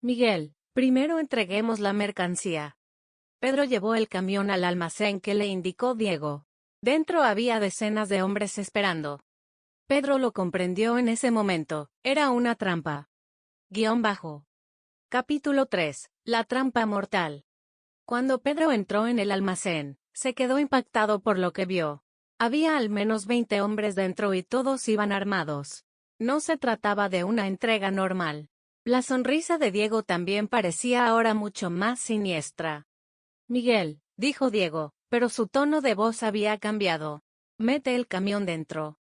Miguel, primero entreguemos la mercancía. Pedro llevó el camión al almacén que le indicó Diego. Dentro había decenas de hombres esperando. Pedro lo comprendió en ese momento, era una trampa. Capítulo 3. La trampa mortal. Cuando Pedro entró en el almacén, se quedó impactado por lo que vio. Había al menos 20 hombres dentro y todos iban armados. No se trataba de una entrega normal. La sonrisa de Diego también parecía ahora mucho más siniestra. Miguel, dijo Diego, pero su tono de voz había cambiado. Mete el camión dentro.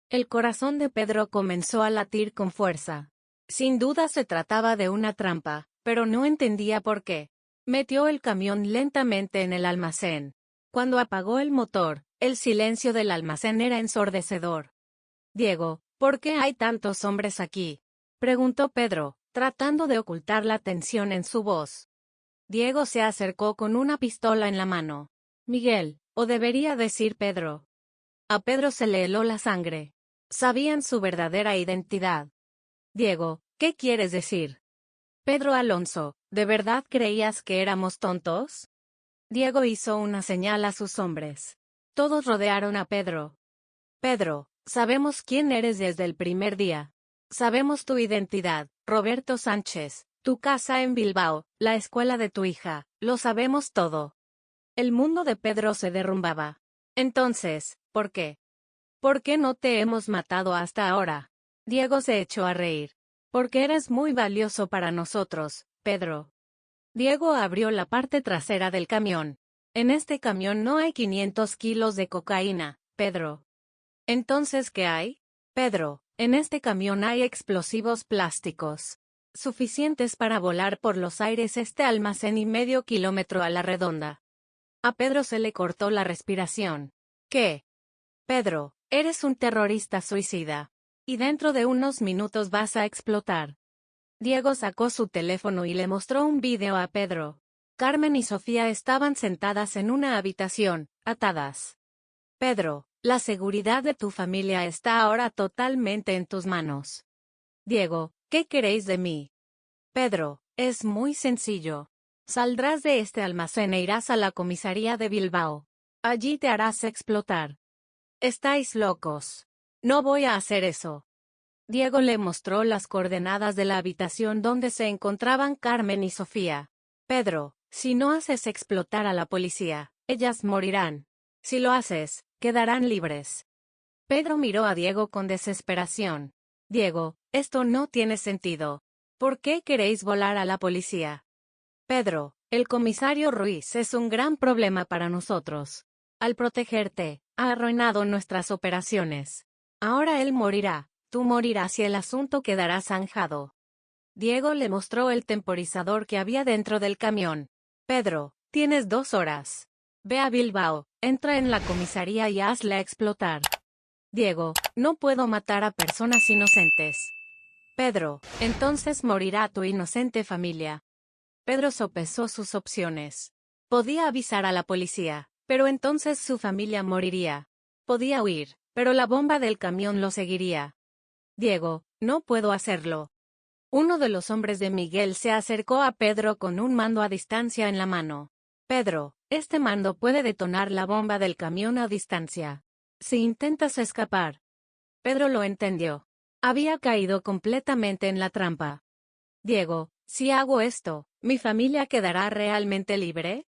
El corazón de Pedro comenzó a latir con fuerza. Sin duda se trataba de una trampa, pero no entendía por qué. Metió el camión lentamente en el almacén. Cuando apagó el motor, el silencio del almacén era ensordecedor. Diego, ¿por qué hay tantos hombres aquí? Preguntó Pedro, tratando de ocultar la tensión en su voz. Diego se acercó con una pistola en la mano. Miguel, o debería decir Pedro. A Pedro se le heló la sangre. Sabían su verdadera identidad. Diego, ¿qué quieres decir? Pedro Alonso, ¿de verdad creías que éramos tontos? Diego hizo una señal a sus hombres. Todos rodearon a Pedro. Pedro, sabemos quién eres desde el primer día. Sabemos tu identidad, Roberto Sánchez, tu casa en Bilbao, la escuela de tu hija, lo sabemos todo. El mundo de Pedro se derrumbaba. Entonces, ¿por qué? ¿Por qué no te hemos matado hasta ahora? Diego se echó a reír. Porque eres muy valioso para nosotros, Pedro. Diego abrió la parte trasera del camión. En este camión no hay 500 kilos de cocaína, Pedro. ¿Entonces qué hay? Pedro, en este camión hay explosivos plásticos. Suficientes para volar por los aires este almacén y medio kilómetro a la redonda. A Pedro se le cortó la respiración. ¿Qué? Pedro, eres un terrorista suicida. Y dentro de unos minutos vas a explotar. Diego sacó su teléfono y le mostró un video a Pedro. Carmen y Sofía estaban sentadas en una habitación, atadas. Pedro, la seguridad de tu familia está ahora totalmente en tus manos. Diego, ¿qué queréis de mí? Pedro, es muy sencillo. Saldrás de este almacén e irás a la comisaría de Bilbao. Allí te harás explotar. Estáis locos. No voy a hacer eso. Diego le mostró las coordenadas de la habitación donde se encontraban Carmen y Sofía. Pedro, si no haces explotar a la policía, ellas morirán. Si lo haces, quedarán libres. Pedro miró a Diego con desesperación. Diego, esto no tiene sentido. ¿Por qué queréis volar a la policía? Pedro, el comisario Ruiz es un gran problema para nosotros. Al protegerte, ha arruinado nuestras operaciones. Ahora él morirá, tú morirás y el asunto quedará zanjado. Diego le mostró el temporizador que había dentro del camión. Pedro, tienes 2 horas. Ve a Bilbao, entra en la comisaría y hazla explotar. Diego, no puedo matar a personas inocentes. Pedro, entonces morirá tu inocente familia. Pedro sopesó sus opciones. Podía avisar a la policía, pero entonces su familia moriría. Podía huir, pero la bomba del camión lo seguiría. Diego, no puedo hacerlo. Uno de los hombres de Miguel se acercó a Pedro con un mando a distancia en la mano. Pedro, este mando puede detonar la bomba del camión a distancia. Si intentas escapar. Pedro lo entendió. Había caído completamente en la trampa. Diego, si hago esto, ¿mi familia quedará realmente libre?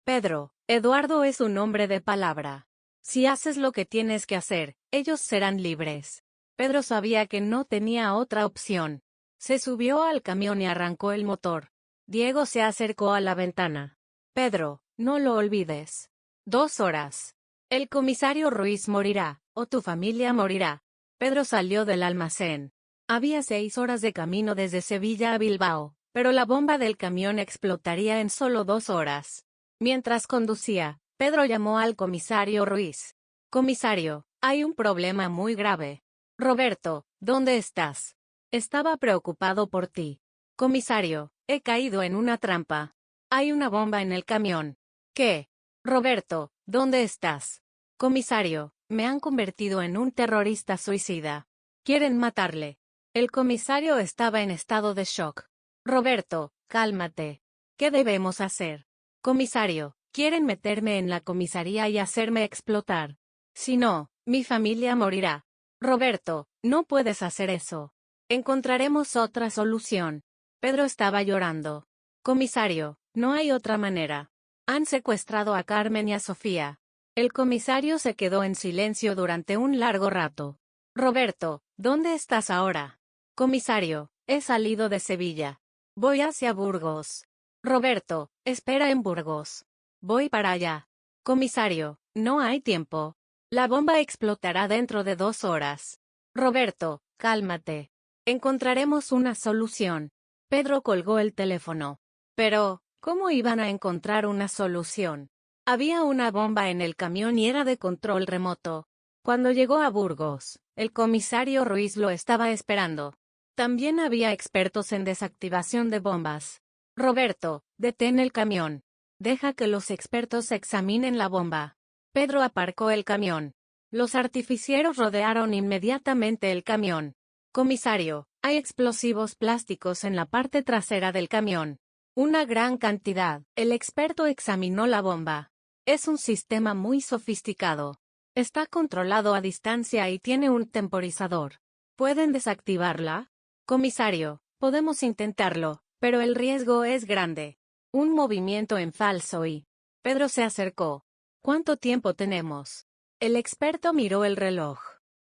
Pedro, Eduardo es un hombre de palabra. Si haces lo que tienes que hacer, ellos serán libres. Pedro sabía que no tenía otra opción. Se subió al camión y arrancó el motor. Diego se acercó a la ventana. Pedro, no lo olvides. 2 horas. El comisario Ruiz morirá, o tu familia morirá. Pedro salió del almacén. Había 6 horas de camino desde Sevilla a Bilbao, pero la bomba del camión explotaría en solo 2 horas. Mientras conducía, Pedro llamó al comisario Ruiz. Comisario, hay un problema muy grave. Roberto, ¿dónde estás? Estaba preocupado por ti. Comisario, he caído en una trampa. Hay una bomba en el camión. ¿Qué? Roberto, ¿dónde estás? Comisario, me han convertido en un terrorista suicida. Quieren matarle. El comisario estaba en estado de shock. Roberto, cálmate. ¿Qué debemos hacer? Comisario, quieren meterme en la comisaría y hacerme explotar. Si no, mi familia morirá. Roberto, no puedes hacer eso. Encontraremos otra solución. Pedro estaba llorando. Comisario, no hay otra manera. Han secuestrado a Carmen y a Sofía. El comisario se quedó en silencio durante un largo rato. Roberto, ¿dónde estás ahora? Comisario, he salido de Sevilla. Voy hacia Burgos. Roberto, espera en Burgos. Voy para allá. Comisario, no hay tiempo. La bomba explotará dentro de 2 horas. Roberto, cálmate. Encontraremos una solución. Pedro colgó el teléfono. Pero, ¿cómo iban a encontrar una solución? Había una bomba en el camión y era de control remoto. Cuando llegó a Burgos, el comisario Ruiz lo estaba esperando. También había expertos en desactivación de bombas. Roberto, detén el camión. Deja que los expertos examinen la bomba. Pedro aparcó el camión. Los artificieros rodearon inmediatamente el camión. Comisario, hay explosivos plásticos en la parte trasera del camión. Una gran cantidad. El experto examinó la bomba. Es un sistema muy sofisticado. Está controlado a distancia y tiene un temporizador. ¿Pueden desactivarla? Comisario, podemos intentarlo, pero el riesgo es grande. Un movimiento en falso y... Pedro se acercó. ¿Cuánto tiempo tenemos? El experto miró el reloj.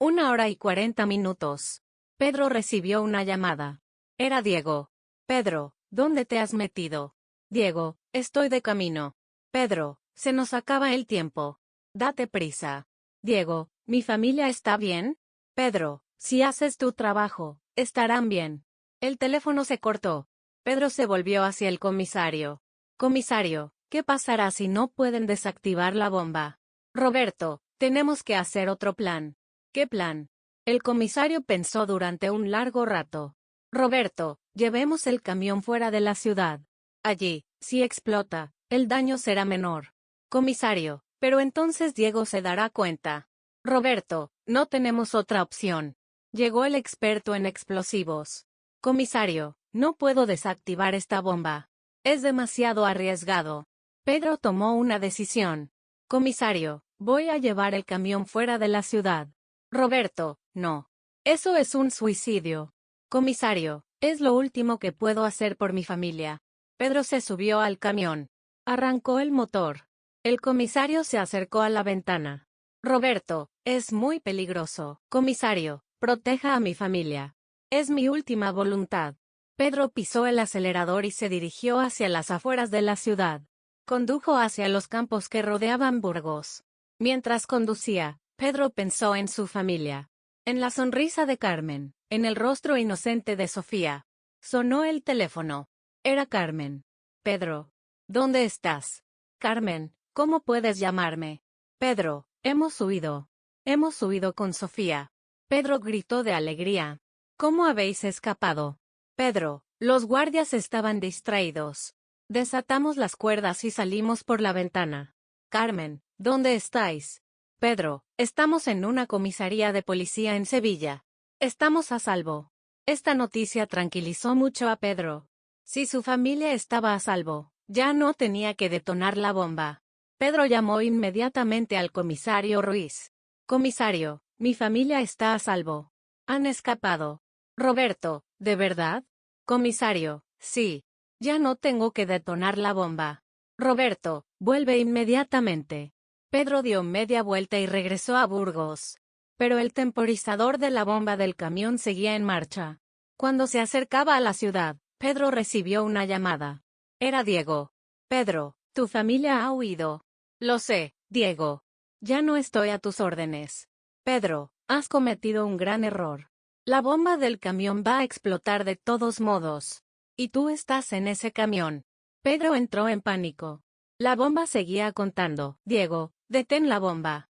1 hora y 40 minutos. Pedro recibió una llamada. Era Diego. Pedro, ¿dónde te has metido? Diego, estoy de camino. Pedro, se nos acaba el tiempo. Date prisa. Diego, ¿mi familia está bien? Pedro, si haces tu trabajo, estarán bien. El teléfono se cortó. Pedro se volvió hacia el comisario. Comisario, ¿qué pasará si no pueden desactivar la bomba? Roberto, tenemos que hacer otro plan. ¿Qué plan? El comisario pensó durante un largo rato. Roberto, llevemos el camión fuera de la ciudad. Allí, Si explota, el daño será menor. Comisario, pero entonces Diego se dará cuenta. Roberto, no tenemos otra opción. Llegó el experto en explosivos. Comisario, no puedo desactivar esta bomba. Es demasiado arriesgado. Pedro tomó una decisión. Comisario, voy a llevar el camión fuera de la ciudad. Roberto, no. Eso es un suicidio. Comisario, es lo último que puedo hacer por mi familia. Pedro se subió al camión. Arrancó el motor. El comisario se acercó a la ventana. Roberto, es muy peligroso. Comisario, proteja a mi familia. Es mi última voluntad. Pedro pisó el acelerador y se dirigió hacia las afueras de la ciudad. Condujo hacia los campos que rodeaban Burgos. Mientras conducía, Pedro pensó en su familia. En la sonrisa de Carmen, en el rostro inocente de Sofía. Sonó el teléfono. Era Carmen. Pedro. ¿Dónde estás? Carmen, ¿cómo puedes llamarme? Pedro, hemos huido. Hemos huido con Sofía. Pedro gritó de alegría. ¿Cómo habéis escapado? Pedro, los guardias estaban distraídos. Desatamos las cuerdas y salimos por la ventana. Carmen, ¿dónde estáis? Pedro, estamos en una comisaría de policía en Sevilla. Estamos a salvo. Esta noticia tranquilizó mucho a Pedro. Si su familia estaba a salvo, ya no tenía que detonar la bomba. Pedro llamó inmediatamente al comisario Ruiz. Comisario, mi familia está a salvo. Han escapado. Roberto, ¿de verdad? Comisario, sí. Ya no tengo que detonar la bomba. Roberto, vuelve inmediatamente. Pedro dio media vuelta y regresó a Burgos. Pero el temporizador de la bomba del camión seguía en marcha. Cuando se acercaba a la ciudad, Pedro recibió una llamada. Era Diego. Pedro, tu familia ha huido. Lo sé, Diego. Ya no estoy a tus órdenes. Pedro, has cometido un gran error. La bomba del camión va a explotar de todos modos. Y tú estás en ese camión. Pedro entró en pánico. La bomba seguía contando. Diego, detén la bomba.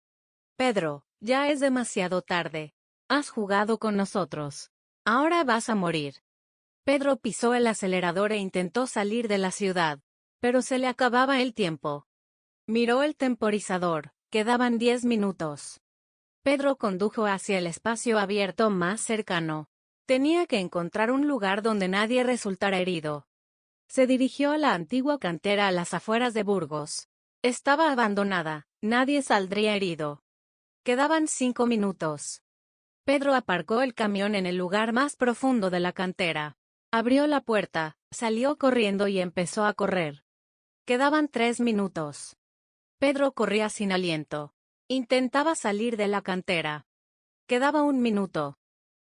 Pedro, ya es demasiado tarde. Has jugado con nosotros. Ahora vas a morir. Pedro pisó el acelerador e intentó salir de la ciudad. Pero se le acababa el tiempo. Miró el temporizador. Quedaban 10 minutos. Pedro condujo hacia el espacio abierto más cercano. Tenía que encontrar un lugar donde nadie resultara herido. Se dirigió a la antigua cantera a las afueras de Burgos. Estaba abandonada, nadie saldría herido. Quedaban 5 minutos. Pedro aparcó el camión en el lugar más profundo de la cantera. Abrió la puerta, salió corriendo y empezó a correr. Quedaban 3 minutos. Pedro corría sin aliento. Intentaba salir de la cantera. Quedaba 1 minuto.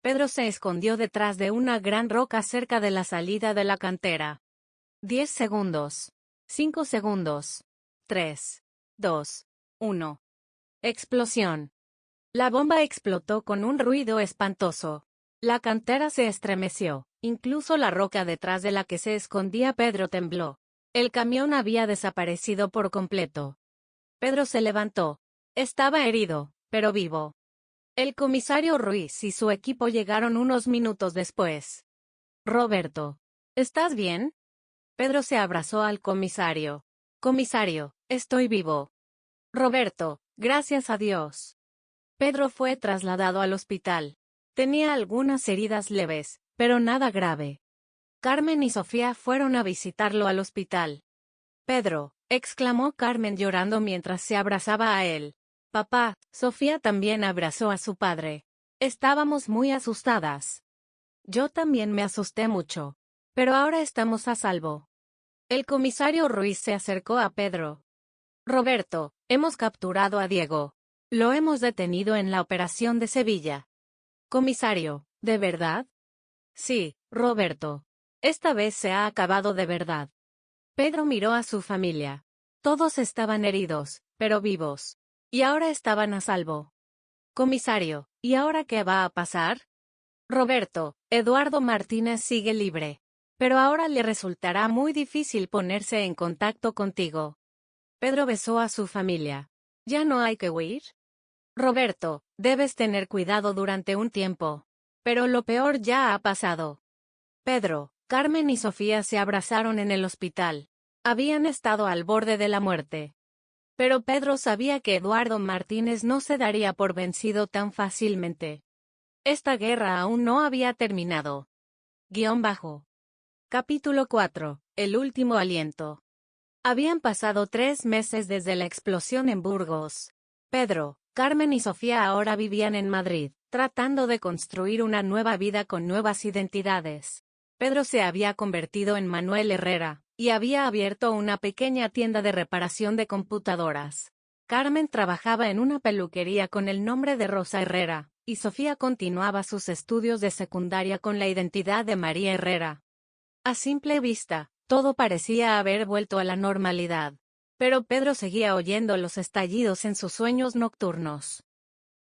Pedro se escondió detrás de una gran roca cerca de la salida de la cantera. 10 segundos. 5 segundos. 3, 2, 1. Explosión. La bomba explotó con un ruido espantoso. La cantera se estremeció. Incluso la roca detrás de la que se escondía Pedro tembló. El camión había desaparecido por completo. Pedro se levantó. Estaba herido, pero vivo. El comisario Ruiz y su equipo llegaron unos minutos después. Roberto, ¿estás bien? Pedro se abrazó al comisario. Comisario, estoy vivo. Roberto, gracias a Dios. Pedro fue trasladado al hospital. Tenía algunas heridas leves, pero nada grave. Carmen y Sofía fueron a visitarlo al hospital. Pedro, exclamó Carmen llorando mientras se abrazaba a él. Papá, Sofía también abrazó a su padre. Estábamos muy asustadas. Yo también me asusté mucho. Pero ahora estamos a salvo. El comisario Ruiz se acercó a Pedro. Roberto, hemos capturado a Diego. Lo hemos detenido en la operación de Sevilla. Comisario, ¿de verdad? Sí, Roberto. Esta vez se ha acabado de verdad. Pedro miró a su familia. Todos estaban heridos, pero vivos. Y ahora estaban a salvo. Comisario, ¿y ahora qué va a pasar? Roberto, Eduardo Martínez sigue libre. Pero ahora le resultará muy difícil ponerse en contacto contigo. Pedro besó a su familia. ¿Ya no hay que huir? Roberto, debes tener cuidado durante un tiempo. Pero lo peor ya ha pasado. Pedro, Carmen y Sofía se abrazaron en el hospital. Habían estado al borde de la muerte. Pero Pedro sabía que Eduardo Martínez no se daría por vencido tan fácilmente. Esta guerra aún no había terminado. Capítulo 4. El último aliento. Habían pasado 3 meses desde la explosión en Burgos. Pedro, Carmen y Sofía ahora vivían en Madrid, tratando de construir una nueva vida con nuevas identidades. Pedro se había convertido en Manuel Herrera, y había abierto una pequeña tienda de reparación de computadoras. Carmen trabajaba en una peluquería con el nombre de Rosa Herrera, y Sofía continuaba sus estudios de secundaria con la identidad de María Herrera. A simple vista, todo parecía haber vuelto a la normalidad. Pero Pedro seguía oyendo los estallidos en sus sueños nocturnos.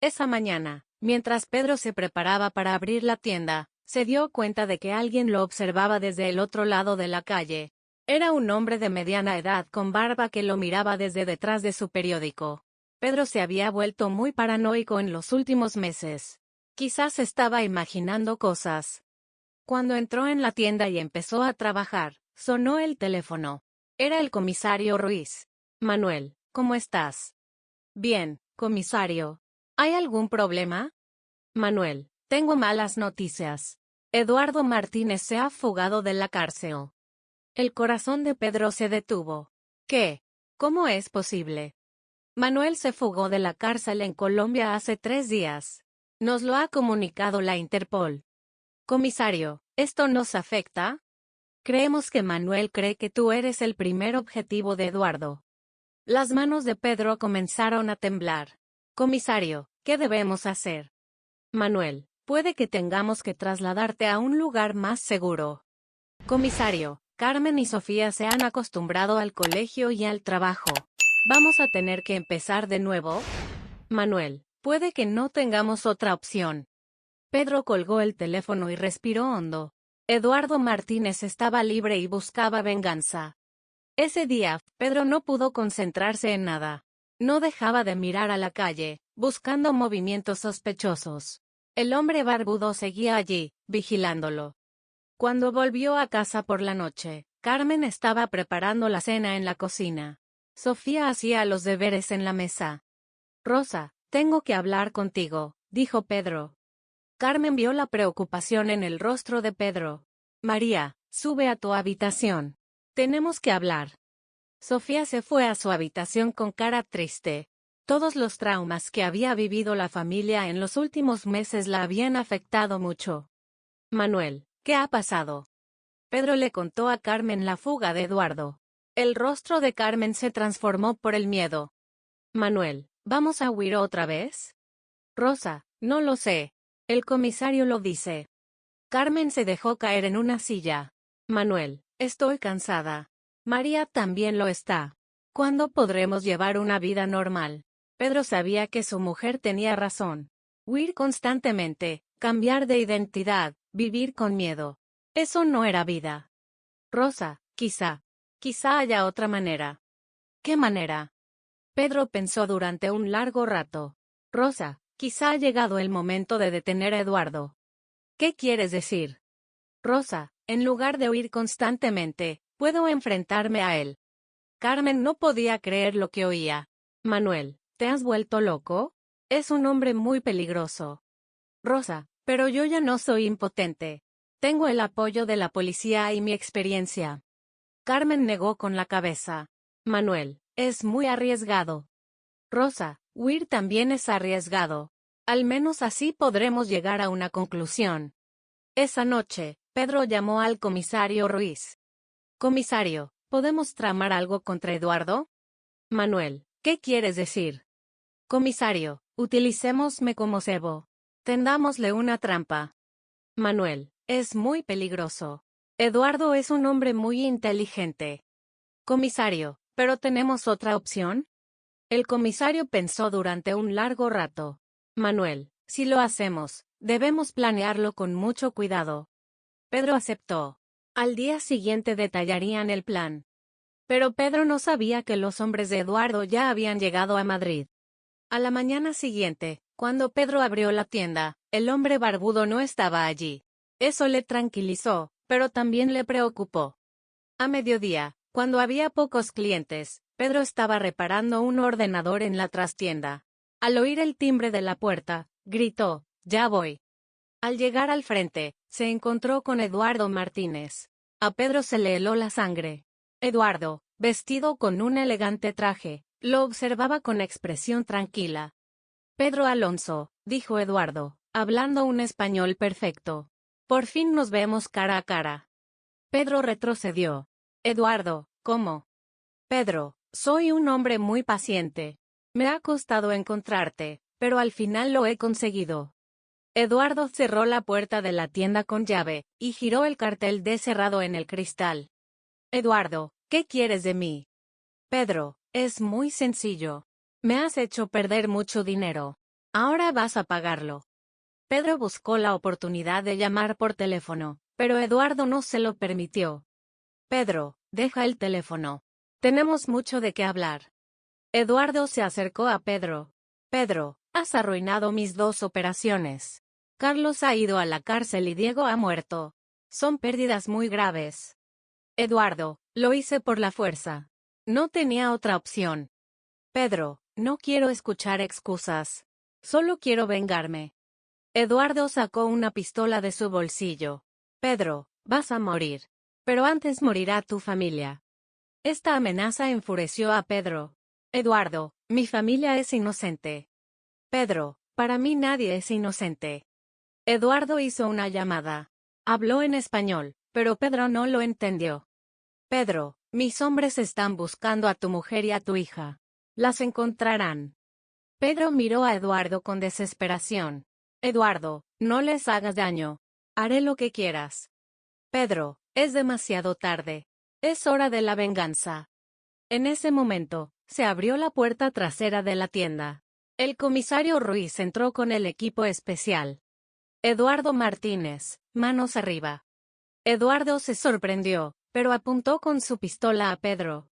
Esa mañana, mientras Pedro se preparaba para abrir la tienda, se dio cuenta de que alguien lo observaba desde el otro lado de la calle. Era un hombre de mediana edad con barba que lo miraba desde detrás de su periódico. Pedro se había vuelto muy paranoico en los últimos meses. Quizás estaba imaginando cosas. Cuando entró en la tienda y empezó a trabajar, sonó el teléfono. Era el comisario Ruiz. Manuel, ¿cómo estás? Bien, comisario. ¿Hay algún problema? Manuel, tengo malas noticias. Eduardo Martínez se ha fugado de la cárcel. El corazón de Pedro se detuvo. ¿Qué? ¿Cómo es posible? Manuel se fugó de la cárcel en Colombia hace 3 días. Nos lo ha comunicado la Interpol. Comisario, ¿esto nos afecta? Creemos que Manuel cree que tú eres el primer objetivo de Eduardo. Las manos de Pedro comenzaron a temblar. Comisario, ¿qué debemos hacer? Manuel, puede que tengamos que trasladarte a un lugar más seguro. Comisario, Carmen y Sofía se han acostumbrado al colegio y al trabajo. ¿Vamos a tener que empezar de nuevo? Manuel, puede que no tengamos otra opción. Pedro colgó el teléfono y respiró hondo. Eduardo Martínez estaba libre y buscaba venganza. Ese día, Pedro no pudo concentrarse en nada. No dejaba de mirar a la calle, buscando movimientos sospechosos. El hombre barbudo seguía allí, vigilándolo. Cuando volvió a casa por la noche, Carmen estaba preparando la cena en la cocina. Sofía hacía los deberes en la mesa. Rosa, tengo que hablar contigo, dijo Pedro. Carmen vio la preocupación en el rostro de Pedro. María, sube a tu habitación. Tenemos que hablar. Sofía se fue a su habitación con cara triste. Todos los traumas que había vivido la familia en los últimos meses la habían afectado mucho. Manuel, ¿qué ha pasado? Pedro le contó a Carmen la fuga de Eduardo. El rostro de Carmen se transformó por el miedo. Manuel, ¿vamos a huir otra vez? Rosa, no lo sé. El comisario lo dice. Carmen se dejó caer en una silla. Manuel, estoy cansada. María también lo está. ¿Cuándo podremos llevar una vida normal? Pedro sabía que su mujer tenía razón. Huir constantemente, cambiar de identidad, vivir con miedo. Eso no era vida. Rosa, quizá haya otra manera. ¿Qué manera? Pedro pensó durante un largo rato. Rosa, quizá ha llegado el momento de detener a Eduardo. ¿Qué quieres decir? Rosa, en lugar de huir constantemente, puedo enfrentarme a él. Carmen no podía creer lo que oía. Manuel, ¿te has vuelto loco? Es un hombre muy peligroso. Rosa, pero yo ya no soy impotente. Tengo el apoyo de la policía y mi experiencia. Carmen negó con la cabeza. Manuel, es muy arriesgado. Rosa, huir también es arriesgado. Al menos así podremos llegar a una conclusión. Esa noche, Pedro llamó al comisario Ruiz. Comisario, ¿podemos tramar algo contra Eduardo? Manuel, ¿qué quieres decir? Comisario, utilicémosme como cebo. Tendámosle una trampa. Manuel, es muy peligroso. Eduardo es un hombre muy inteligente. Comisario, ¿pero tenemos otra opción? El comisario pensó durante un largo rato. Manuel, si lo hacemos, debemos planearlo con mucho cuidado. Pedro aceptó. Al día siguiente detallarían el plan. Pero Pedro no sabía que los hombres de Eduardo ya habían llegado a Madrid. A la mañana siguiente, cuando Pedro abrió la tienda, el hombre barbudo no estaba allí. Eso le tranquilizó, pero también le preocupó. A mediodía, Cuando había pocos clientes, Pedro estaba reparando un ordenador en la trastienda. Al oír el timbre de la puerta, gritó, «¡Ya voy!». Al llegar al frente, se encontró con Eduardo Martínez. A Pedro se le heló la sangre. Eduardo, vestido con un elegante traje, lo observaba con expresión tranquila. «Pedro Alonso», dijo Eduardo, hablando un español perfecto. «Por fin nos vemos cara a cara». Pedro retrocedió. «Eduardo, ¿cómo?». «Pedro, soy un hombre muy paciente. Me ha costado encontrarte, pero al final lo he conseguido». Eduardo cerró la puerta de la tienda con llave, y giró el cartel de cerrado en el cristal. «Eduardo, ¿qué quieres de mí?». «Pedro, es muy sencillo. Me has hecho perder mucho dinero. Ahora vas a pagarlo». Pedro buscó la oportunidad de llamar por teléfono, pero Eduardo no se lo permitió. «Pedro, deja el teléfono. Tenemos mucho de qué hablar». Eduardo se acercó a Pedro. «Pedro, has arruinado mis 2 operaciones. Carlos ha ido a la cárcel y Diego ha muerto. Son pérdidas muy graves». «Eduardo, lo hice por la fuerza. No tenía otra opción». «Pedro, no quiero escuchar excusas. Solo quiero vengarme». Eduardo sacó una pistola de su bolsillo. «Pedro, vas a morir. Pero antes morirá tu familia». Esta amenaza enfureció a Pedro. «Eduardo, mi familia es inocente». «Pedro, para mí nadie es inocente». Eduardo hizo una llamada. Habló en español, pero Pedro no lo entendió. «Pedro, mis hombres están buscando a tu mujer y a tu hija. Las encontrarán». Pedro miró a Eduardo con desesperación. «Eduardo, no les hagas daño. Haré lo que quieras». «Pedro, es demasiado tarde. Es hora de la venganza». En ese momento, se abrió la puerta trasera de la tienda. El comisario Ruiz entró con el equipo especial. «Eduardo Martínez, manos arriba». Eduardo se sorprendió, pero apuntó con su pistola a Pedro.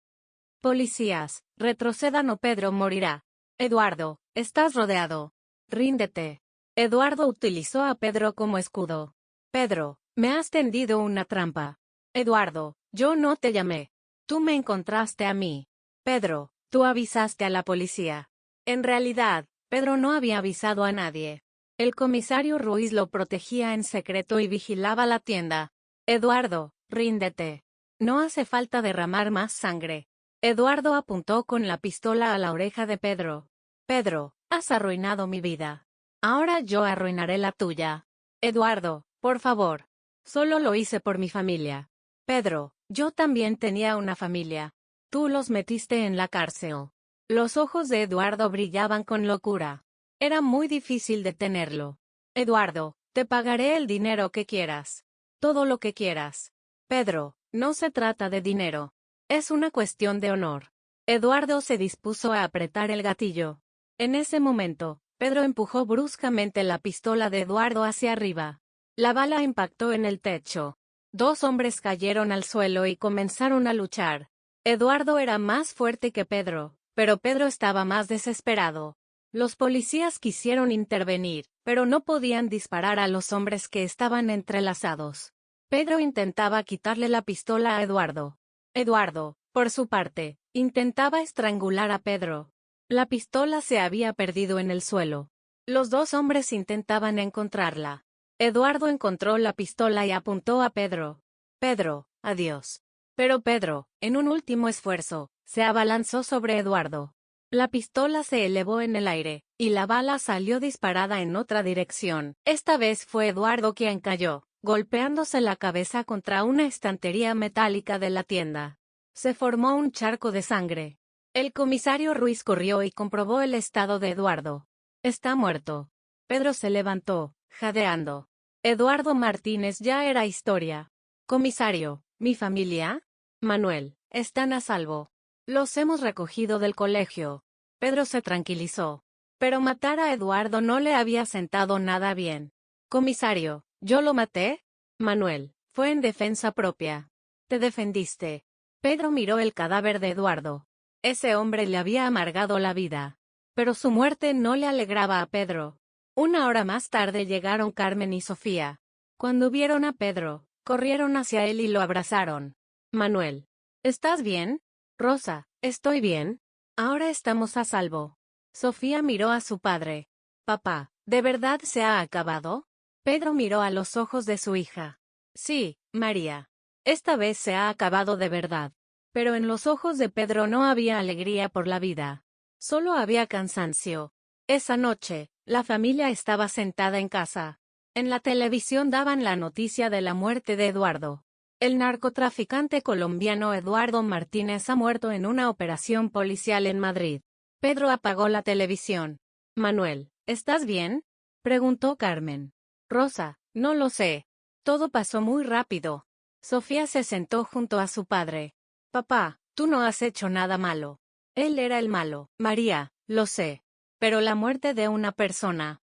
«Policías, retrocedan o Pedro morirá». «Eduardo, estás rodeado. Ríndete». Eduardo utilizó a Pedro como escudo. «Pedro, me has tendido una trampa». «Eduardo, yo no te llamé. Tú me encontraste a mí». «Pedro, tú avisaste a la policía». En realidad, Pedro no había avisado a nadie. El comisario Ruiz lo protegía en secreto y vigilaba la tienda. «Eduardo, ríndete. No hace falta derramar más sangre». Eduardo apuntó con la pistola a la oreja de Pedro. «Pedro, has arruinado mi vida. Ahora yo arruinaré la tuya». «Eduardo, por favor. Solo lo hice por mi familia». «Pedro, yo también tenía una familia. Tú los metiste en la cárcel». Los ojos de Eduardo brillaban con locura. Era muy difícil detenerlo. «Eduardo, te pagaré el dinero que quieras. Todo lo que quieras». «Pedro, no se trata de dinero. Es una cuestión de honor». Eduardo se dispuso a apretar el gatillo. En ese momento, Pedro empujó bruscamente la pistola de Eduardo hacia arriba. La bala impactó en el techo. 2 hombres cayeron al suelo y comenzaron a luchar. Eduardo era más fuerte que Pedro, pero Pedro estaba más desesperado. Los policías quisieron intervenir, pero no podían disparar a los hombres que estaban entrelazados. Pedro intentaba quitarle la pistola a Eduardo. Eduardo, por su parte, intentaba estrangular a Pedro. La pistola se había perdido en el suelo. Los 2 hombres intentaban encontrarla. Eduardo encontró la pistola y apuntó a Pedro. «Pedro, adiós». Pero Pedro, en un último esfuerzo, se abalanzó sobre Eduardo. La pistola se elevó en el aire, y la bala salió disparada en otra dirección. Esta vez fue Eduardo quien cayó, golpeándose la cabeza contra una estantería metálica de la tienda. Se formó un charco de sangre. El comisario Ruiz corrió y comprobó el estado de Eduardo. «Está muerto». Pedro se levantó, jadeando. Eduardo Martínez ya era historia. «Comisario, ¿mi familia?». «Manuel, están a salvo. Los hemos recogido del colegio». Pedro se tranquilizó. Pero matar a Eduardo no le había sentado nada bien. «Comisario, ¿yo lo maté?». «Manuel, fue en defensa propia». «Te defendiste». Pedro miró el cadáver de Eduardo. Ese hombre le había amargado la vida. Pero su muerte no le alegraba a Pedro. 1 hora más tarde llegaron Carmen y Sofía. Cuando vieron a Pedro, corrieron hacia él y lo abrazaron. «Manuel». ¿Estás bien? Rosa, estoy bien. Ahora estamos a salvo. Sofía miró a su padre. Papá, ¿de verdad se ha acabado? Pedro miró a los ojos de su hija. Sí, María. Esta vez se ha acabado de verdad. Pero en los ojos de Pedro no había alegría por la vida. Solo había cansancio. Esa noche, la familia estaba sentada en casa. En la televisión daban la noticia de la muerte de Eduardo. El narcotraficante colombiano Eduardo Martínez ha muerto en una operación policial en Madrid. Pedro apagó la televisión. Manuel, ¿estás bien? Preguntó Carmen. Rosa, no lo sé. Todo pasó muy rápido. Sofía se sentó junto a su padre. Papá, tú no has hecho nada malo. Él era el malo. María, lo sé. Pero la muerte de una persona.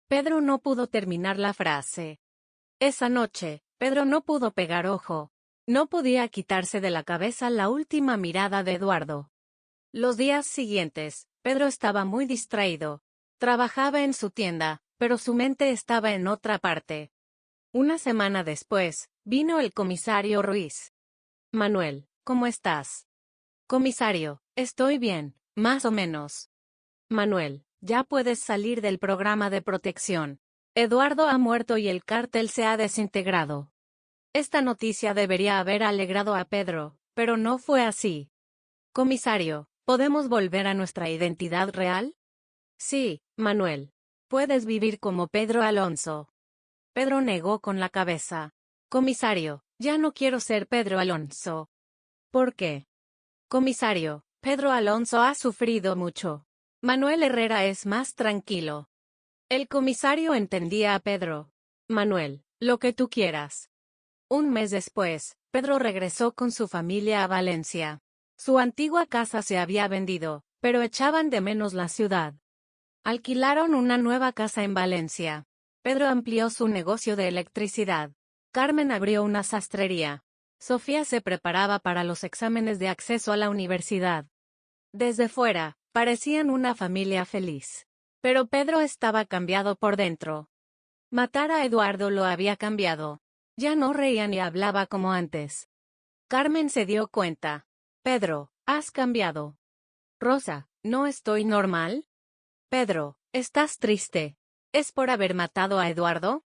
Pedro no pudo terminar la frase. Esa noche, Pedro no pudo pegar ojo. No podía quitarse de la cabeza la última mirada de Eduardo. Los días siguientes, Pedro estaba muy distraído. Trabajaba en su tienda, pero su mente estaba en otra parte. Una semana después, vino el comisario Ruiz. Manuel, ¿cómo estás? Comisario, estoy bien, más o menos. Manuel, ya puedes salir del programa de protección. Eduardo ha muerto y el cártel se ha desintegrado. Esta noticia debería haber alegrado a Pedro, pero no fue así. Comisario, ¿podemos volver a nuestra identidad real? Sí, Manuel. Puedes vivir como Pedro Alonso. Pedro negó con la cabeza. Comisario, ya no quiero ser Pedro Alonso. ¿Por qué? Comisario, Pedro Alonso ha sufrido mucho. Manuel Herrera es más tranquilo. El comisario entendía a Pedro. Manuel, lo que tú quieras. Un mes después, Pedro regresó con su familia a Valencia. Su antigua casa se había vendido, pero echaban de menos la ciudad. Alquilaron una nueva casa en Valencia. Pedro amplió su negocio de electricidad. Carmen abrió una sastrería. Sofía se preparaba para los exámenes de acceso a la universidad. Desde fuera, parecían una familia feliz. Pero Pedro estaba cambiado por dentro. Matar a Eduardo lo había cambiado. Ya no reía ni hablaba como antes. Carmen se dio cuenta. Pedro, has cambiado. Rosa, ¿no estoy normal? Pedro, ¿estás triste? ¿Es por haber matado a Eduardo?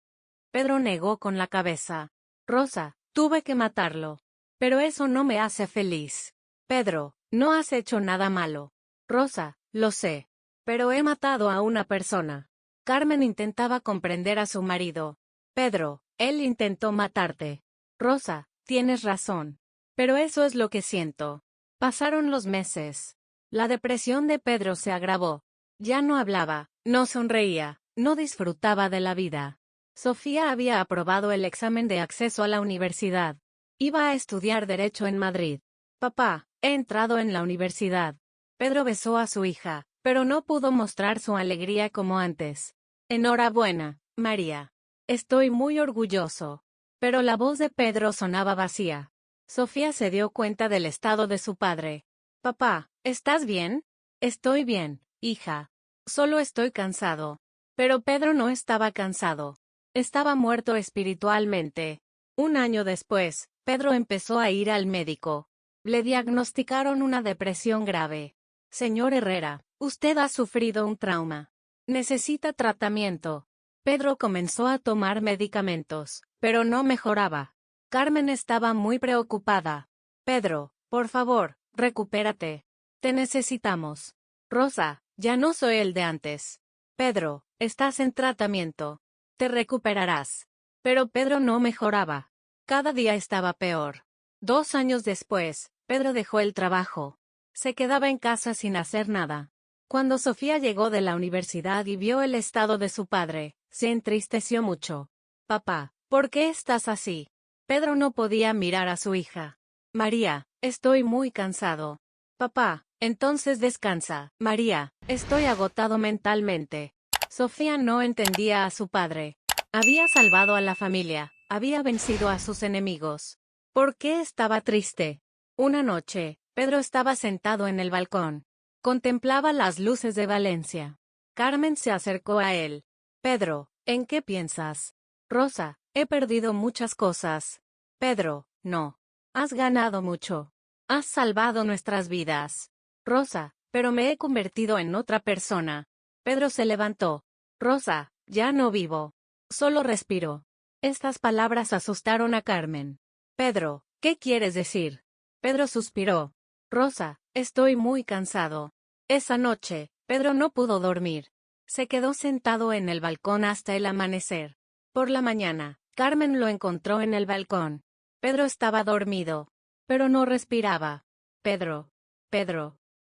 Pedro negó con la cabeza. Rosa, tuve que matarlo. Pero eso no me hace feliz. Pedro, no has hecho nada malo. Rosa, lo sé. Pero he matado a una persona. Carmen intentaba comprender a su marido. Pedro, él intentó matarte. Rosa, tienes razón. Pero eso es lo que siento. Pasaron los meses. La depresión de Pedro se agravó. Ya no hablaba, no sonreía, no disfrutaba de la vida. Sofía había aprobado el examen de acceso a la universidad. Iba a estudiar Derecho en Madrid. Papá, he entrado en la universidad. Pedro besó a su hija, pero no pudo mostrar su alegría como antes. Enhorabuena, María. Estoy muy orgulloso. Pero la voz de Pedro sonaba vacía. Sofía se dio cuenta del estado de su padre. Papá, ¿estás bien? Estoy bien, hija. Solo estoy cansado. Pero Pedro no estaba cansado. Estaba muerto espiritualmente. Un año después, Pedro empezó a ir al médico. Le diagnosticaron una depresión grave. Señor Herrera, usted ha sufrido un trauma. Necesita tratamiento. Pedro comenzó a tomar medicamentos, pero no mejoraba. Carmen estaba muy preocupada. Pedro, por favor, recupérate. Te necesitamos. Rosa, ya no soy el de antes. Pedro, estás en tratamiento. Te recuperarás. Pero Pedro no mejoraba. Cada día estaba peor. 2 años después, Pedro dejó el trabajo. Se quedaba en casa sin hacer nada. Cuando Sofía llegó de la universidad y vio el estado de su padre, se entristeció mucho. Papá, ¿por qué estás así? Pedro no podía mirar a su hija. María, estoy muy cansado. Papá, entonces descansa. María, estoy agotado mentalmente. Sofía no entendía a su padre. Había salvado a la familia, había vencido a sus enemigos. ¿Por qué estaba triste? Una noche, Pedro estaba sentado en el balcón. Contemplaba las luces de Valencia. Carmen se acercó a él. Pedro, ¿en qué piensas? Rosa, he perdido muchas cosas. Pedro, no. Has ganado mucho. Has salvado nuestras vidas. Rosa, pero me he convertido en otra persona. Pedro se levantó. Rosa, ya no vivo. Solo respiro. Estas palabras asustaron a Carmen. Pedro, ¿qué quieres decir? Pedro suspiró. Rosa, estoy muy cansado. Esa noche, Pedro no pudo dormir. Se quedó sentado en el balcón hasta el amanecer. Por la mañana, Carmen lo encontró en el balcón. Pedro estaba dormido, pero no respiraba. Pedro.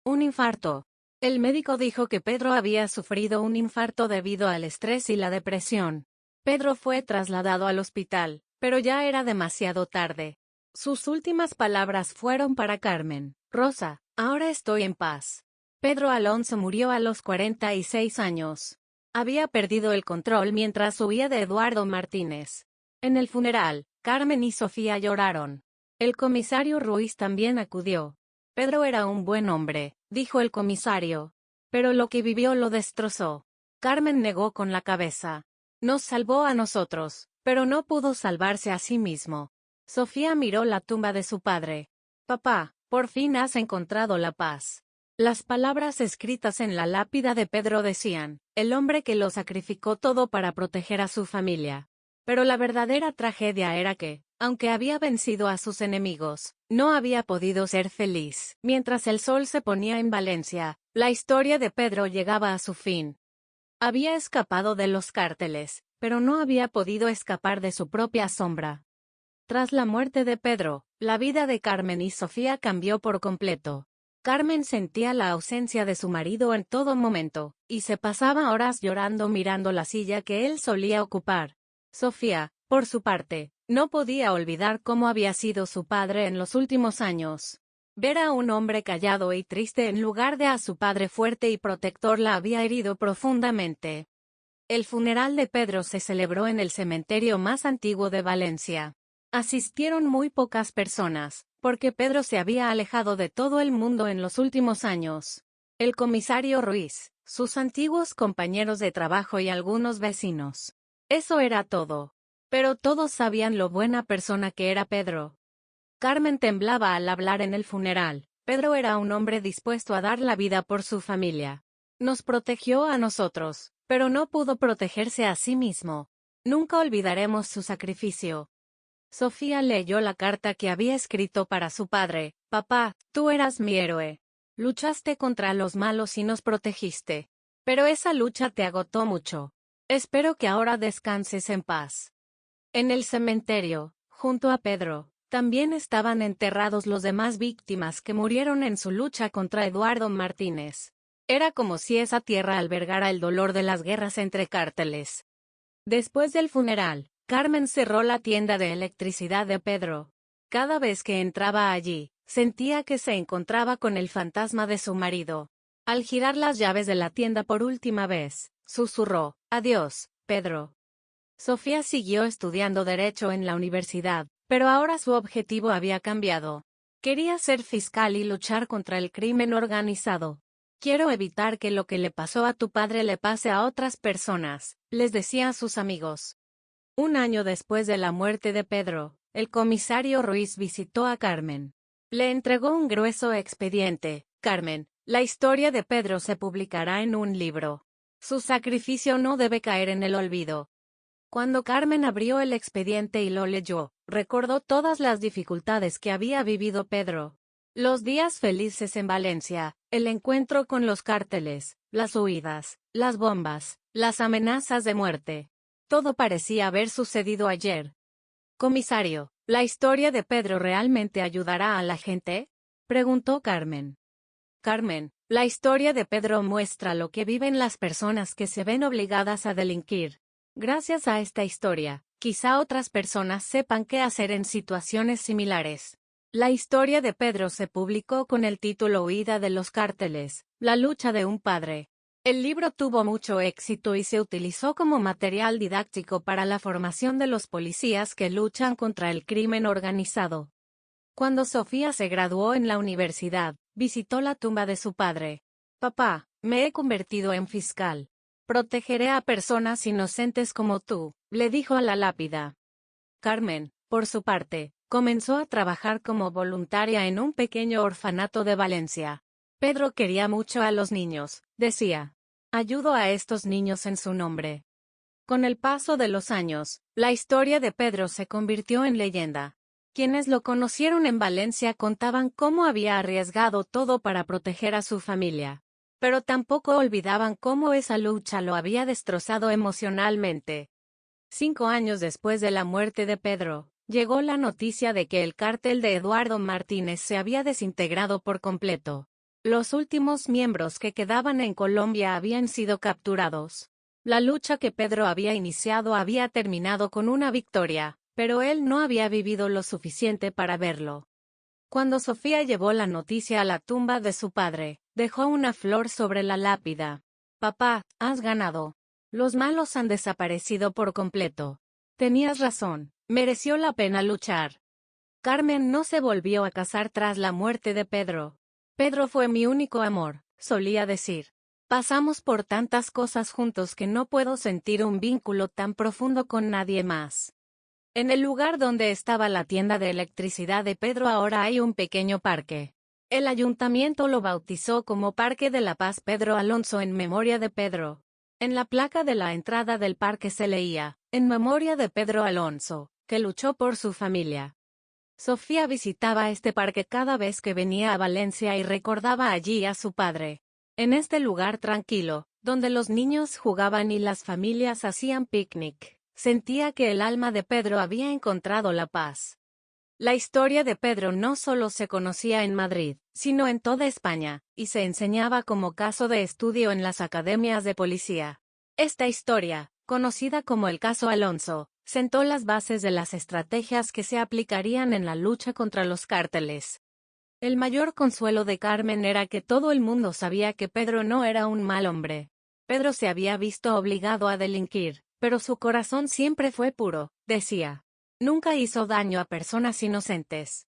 Un infarto. El médico dijo que Pedro había sufrido un infarto debido al estrés y la depresión. Pedro fue trasladado al hospital, pero ya era demasiado tarde. Sus últimas palabras fueron para Carmen. Rosa, ahora estoy en paz. Pedro Alonso murió a los 46 años. Había perdido el control mientras huía de Eduardo Martínez. En el funeral, Carmen y Sofía lloraron. El comisario Ruiz también acudió. Pedro era un buen hombre, dijo el comisario. Pero lo que vivió lo destrozó. Carmen negó con la cabeza. Nos salvó a nosotros, pero no pudo salvarse a sí mismo. Sofía miró la tumba de su padre. Papá, por fin has encontrado la paz. Las palabras escritas en la lápida de Pedro decían, el hombre que lo sacrificó todo para proteger a su familia. Pero la verdadera tragedia era que, aunque había vencido a sus enemigos, no había podido ser feliz. Mientras el sol se ponía en Valencia, la historia de Pedro llegaba a su fin. Había escapado de los cárteles, pero no había podido escapar de su propia sombra. Tras la muerte de Pedro, la vida de Carmen y Sofía cambió por completo. Carmen sentía la ausencia de su marido en todo momento, y se pasaba horas llorando mirando la silla que él solía ocupar. Sofía, por su parte, no podía olvidar cómo había sido su padre en los últimos años. Ver a un hombre callado y triste en lugar de a su padre fuerte y protector la había herido profundamente. El funeral de Pedro se celebró en el cementerio más antiguo de Valencia. Asistieron muy pocas personas, porque Pedro se había alejado de todo el mundo en los últimos años. El comisario Ruiz, sus antiguos compañeros de trabajo y algunos vecinos. Eso era todo. Pero todos sabían lo buena persona que era Pedro. Carmen temblaba al hablar en el funeral. Pedro era un hombre dispuesto a dar la vida por su familia. Nos protegió a nosotros, pero no pudo protegerse a sí mismo. Nunca olvidaremos su sacrificio. Sofía leyó la carta que había escrito para su padre. Papá, tú eras mi héroe. Luchaste contra los malos y nos protegiste. Pero esa lucha te agotó mucho. Espero que ahora descanses en paz. En el cementerio, junto a Pedro, también estaban enterrados los demás víctimas que murieron en su lucha contra Eduardo Martínez. Era como si esa tierra albergara el dolor de las guerras entre cárteles. Después del funeral, Carmen cerró la tienda de electricidad de Pedro. Cada vez que entraba allí, sentía que se encontraba con el fantasma de su marido. Al girar las llaves de la tienda por última vez, susurró, «Adiós, Pedro». Sofía siguió estudiando Derecho en la universidad, pero ahora su objetivo había cambiado. Quería ser fiscal y luchar contra el crimen organizado. «Quiero evitar que lo que le pasó a tu padre le pase a otras personas», les decía a sus amigos. Un año después de la muerte de Pedro, el comisario Ruiz visitó a Carmen. Le entregó un grueso expediente. Carmen, la historia de Pedro se publicará en un libro. Su sacrificio no debe caer en el olvido. Cuando Carmen abrió el expediente y lo leyó, recordó todas las dificultades que había vivido Pedro. Los días felices en Valencia, el encuentro con los cárteles, las huidas, las bombas, las amenazas de muerte. Todo parecía haber sucedido ayer. Comisario, ¿la historia de Pedro realmente ayudará a la gente?, preguntó Carmen. Carmen, la historia de Pedro muestra lo que viven las personas que se ven obligadas a delinquir. Gracias a esta historia, quizá otras personas sepan qué hacer en situaciones similares. La historia de Pedro se publicó con el título Huida de los cárteles, la lucha de un padre. El libro tuvo mucho éxito y se utilizó como material didáctico para la formación de los policías que luchan contra el crimen organizado. Cuando Sofía se graduó en la universidad, visitó la tumba de su padre. Papá, me he convertido en fiscal. Protegeré a personas inocentes como tú, le dijo a la lápida. Carmen, por su parte, Comenzó a trabajar como voluntaria en un pequeño orfanato de Valencia. Pedro quería mucho a los niños, decía. Ayudo a estos niños en su nombre. Con el paso de los años, la historia de Pedro se convirtió en leyenda. Quienes lo conocieron en Valencia contaban cómo había arriesgado todo para proteger a su familia. Pero tampoco olvidaban cómo esa lucha lo había destrozado emocionalmente. 5 años después de la muerte de Pedro, llegó la noticia de que el cártel de Eduardo Martínez se había desintegrado por completo. Los últimos miembros que quedaban en Colombia habían sido capturados. La lucha que Pedro había iniciado había terminado con una victoria, pero él no había vivido lo suficiente para verlo. Cuando Sofía llevó la noticia a la tumba de su padre, dejó una flor sobre la lápida. Papá, has ganado. Los malos han desaparecido por completo. Tenías razón, mereció la pena luchar. Carmen no se volvió a casar tras la muerte de Pedro. Pedro fue mi único amor, solía decir. Pasamos por tantas cosas juntos que no puedo sentir un vínculo tan profundo con nadie más. En el lugar donde estaba la tienda de electricidad de Pedro ahora hay un pequeño parque. El ayuntamiento lo bautizó como Parque de la Paz Pedro Alonso en memoria de Pedro. En la placa de la entrada del parque se leía, en memoria de Pedro Alonso, que luchó por su familia. Sofía visitaba este parque cada vez que venía a Valencia y recordaba allí a su padre. En este lugar tranquilo, donde los niños jugaban y las familias hacían picnic, sentía que el alma de Pedro había encontrado la paz. La historia de Pedro no solo se conocía en Madrid, sino en toda España, y se enseñaba como caso de estudio en las academias de policía. Esta historia, conocida como el caso Alonso, sentó las bases de las estrategias que se aplicarían en la lucha contra los cárteles. El mayor consuelo de Carmen era que todo el mundo sabía que Pedro no era un mal hombre. Pedro se había visto obligado a delinquir, pero su corazón siempre fue puro, decía. Nunca hizo daño a personas inocentes.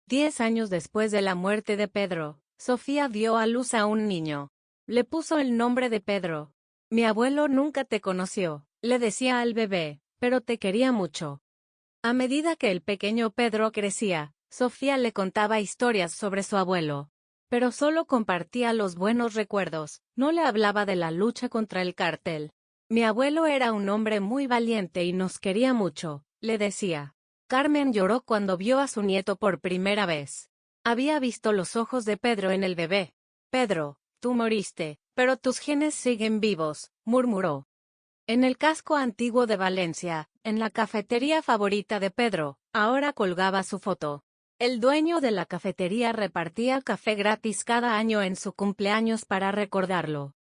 10 años después de la muerte de Pedro, Sofía dio a luz a un niño. Le puso el nombre de Pedro. Mi abuelo nunca te conoció, le decía al bebé, pero te quería mucho. A medida que el pequeño Pedro crecía, Sofía le contaba historias sobre su abuelo. Pero solo compartía los buenos recuerdos, no le hablaba de la lucha contra el cártel. Mi abuelo era un hombre muy valiente y nos quería mucho, le decía. Carmen lloró cuando vio a su nieto por primera vez. Había visto los ojos de Pedro en el bebé. Pedro, tú moriste, pero tus genes siguen vivos, murmuró. En el casco antiguo de Valencia, en la cafetería favorita de Pedro, ahora colgaba su foto. El dueño de la cafetería repartía café gratis cada año en su cumpleaños para recordarlo.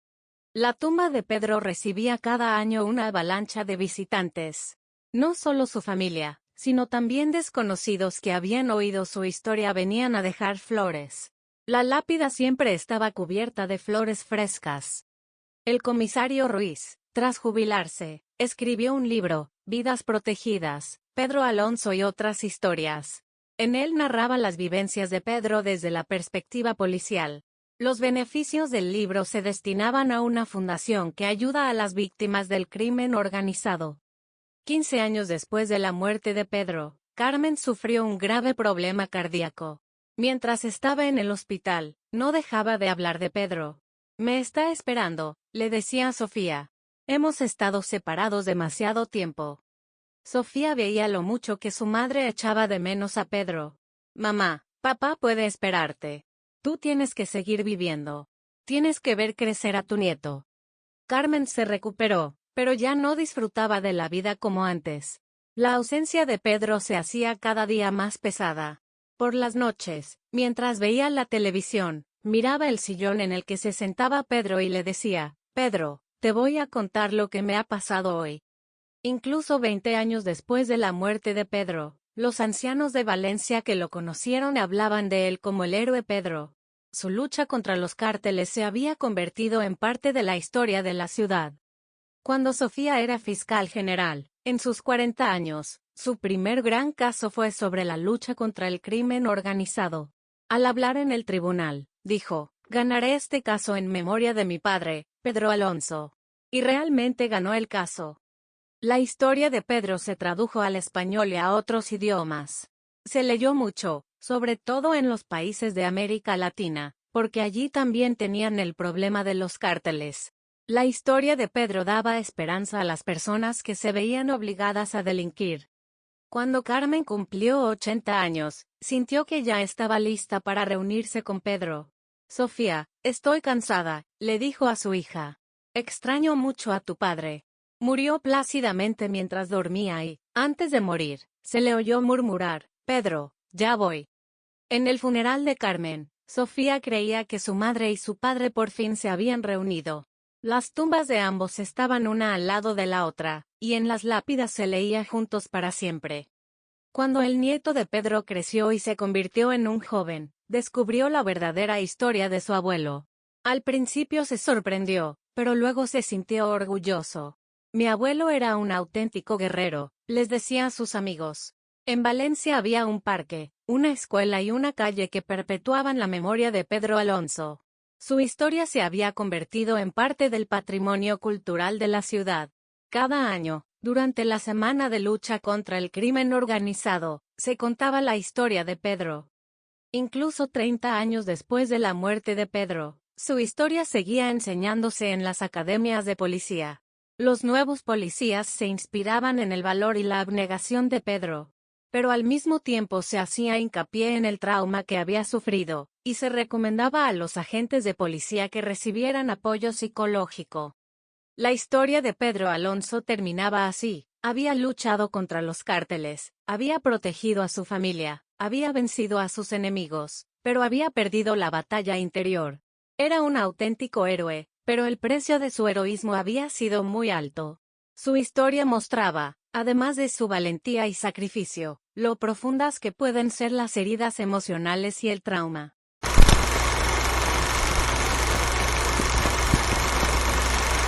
La tumba de Pedro recibía cada año una avalancha de visitantes. No solo su familia, sino también desconocidos que habían oído su historia venían a dejar flores. La lápida siempre estaba cubierta de flores frescas. El comisario Ruiz, tras jubilarse, escribió un libro, Vidas Protegidas, Pedro Alonso y otras historias. En él narraba las vivencias de Pedro desde la perspectiva policial. Los beneficios del libro se destinaban a una fundación que ayuda a las víctimas del crimen organizado. 15 años después de la muerte de Pedro, Carmen sufrió un grave problema cardíaco. Mientras estaba en el hospital, no dejaba de hablar de Pedro. Me está esperando, le decía a Sofía. Hemos estado separados demasiado tiempo. Sofía veía lo mucho que su madre echaba de menos a Pedro. Mamá, papá puede esperarte. Tú tienes que seguir viviendo. Tienes que ver crecer a tu nieto. Carmen se recuperó, pero ya no disfrutaba de la vida como antes. La ausencia de Pedro se hacía cada día más pesada. Por las noches, mientras veía la televisión, miraba el sillón en el que se sentaba Pedro y le decía, Pedro, te voy a contar lo que me ha pasado hoy. Incluso 20 años después de la muerte de Pedro, los ancianos de Valencia que lo conocieron hablaban de él como el héroe Pedro. Su lucha contra los cárteles se había convertido en parte de la historia de la ciudad. Cuando Sofía era fiscal general, en sus 40 años, su primer gran caso fue sobre la lucha contra el crimen organizado. Al hablar en el tribunal, dijo, ganaré este caso en memoria de mi padre, Pedro Alonso. Y realmente ganó el caso. La historia de Pedro se tradujo al español y a otros idiomas. Se leyó mucho, sobre todo en los países de América Latina, porque allí también tenían el problema de los cárteles. La historia de Pedro daba esperanza a las personas que se veían obligadas a delinquir. Cuando Carmen cumplió 80 años, sintió que ya estaba lista para reunirse con Pedro. Sofía, estoy cansada, le dijo a su hija. Extraño mucho a tu padre. Murió plácidamente mientras dormía y, antes de morir, se le oyó murmurar, Pedro, ya voy. En el funeral de Carmen, Sofía creía que su madre y su padre por fin se habían reunido. Las tumbas de ambos estaban una al lado de la otra, y en las lápidas se leía juntos para siempre. Cuando el nieto de Pedro creció y se convirtió en un joven, descubrió la verdadera historia de su abuelo. Al principio se sorprendió, pero luego se sintió orgulloso. Mi abuelo era un auténtico guerrero, les decía a sus amigos. En Valencia había un parque, una escuela y una calle que perpetuaban la memoria de Pedro Alonso. Su historia se había convertido en parte del patrimonio cultural de la ciudad. Cada año, durante la semana de lucha contra el crimen organizado, se contaba la historia de Pedro. Incluso 30 años después de la muerte de Pedro, su historia seguía enseñándose en las academias de policía. Los nuevos policías se inspiraban en el valor y la abnegación de Pedro. Pero al mismo tiempo se hacía hincapié en el trauma que había sufrido, y se recomendaba a los agentes de policía que recibieran apoyo psicológico. La historia de Pedro Alonso terminaba así: había luchado contra los cárteles, había protegido a su familia, había vencido a sus enemigos, pero había perdido la batalla interior. Era un auténtico héroe, pero el precio de su heroísmo había sido muy alto. Su historia mostraba, además de su valentía y sacrificio, lo profundas que pueden ser las heridas emocionales y el trauma.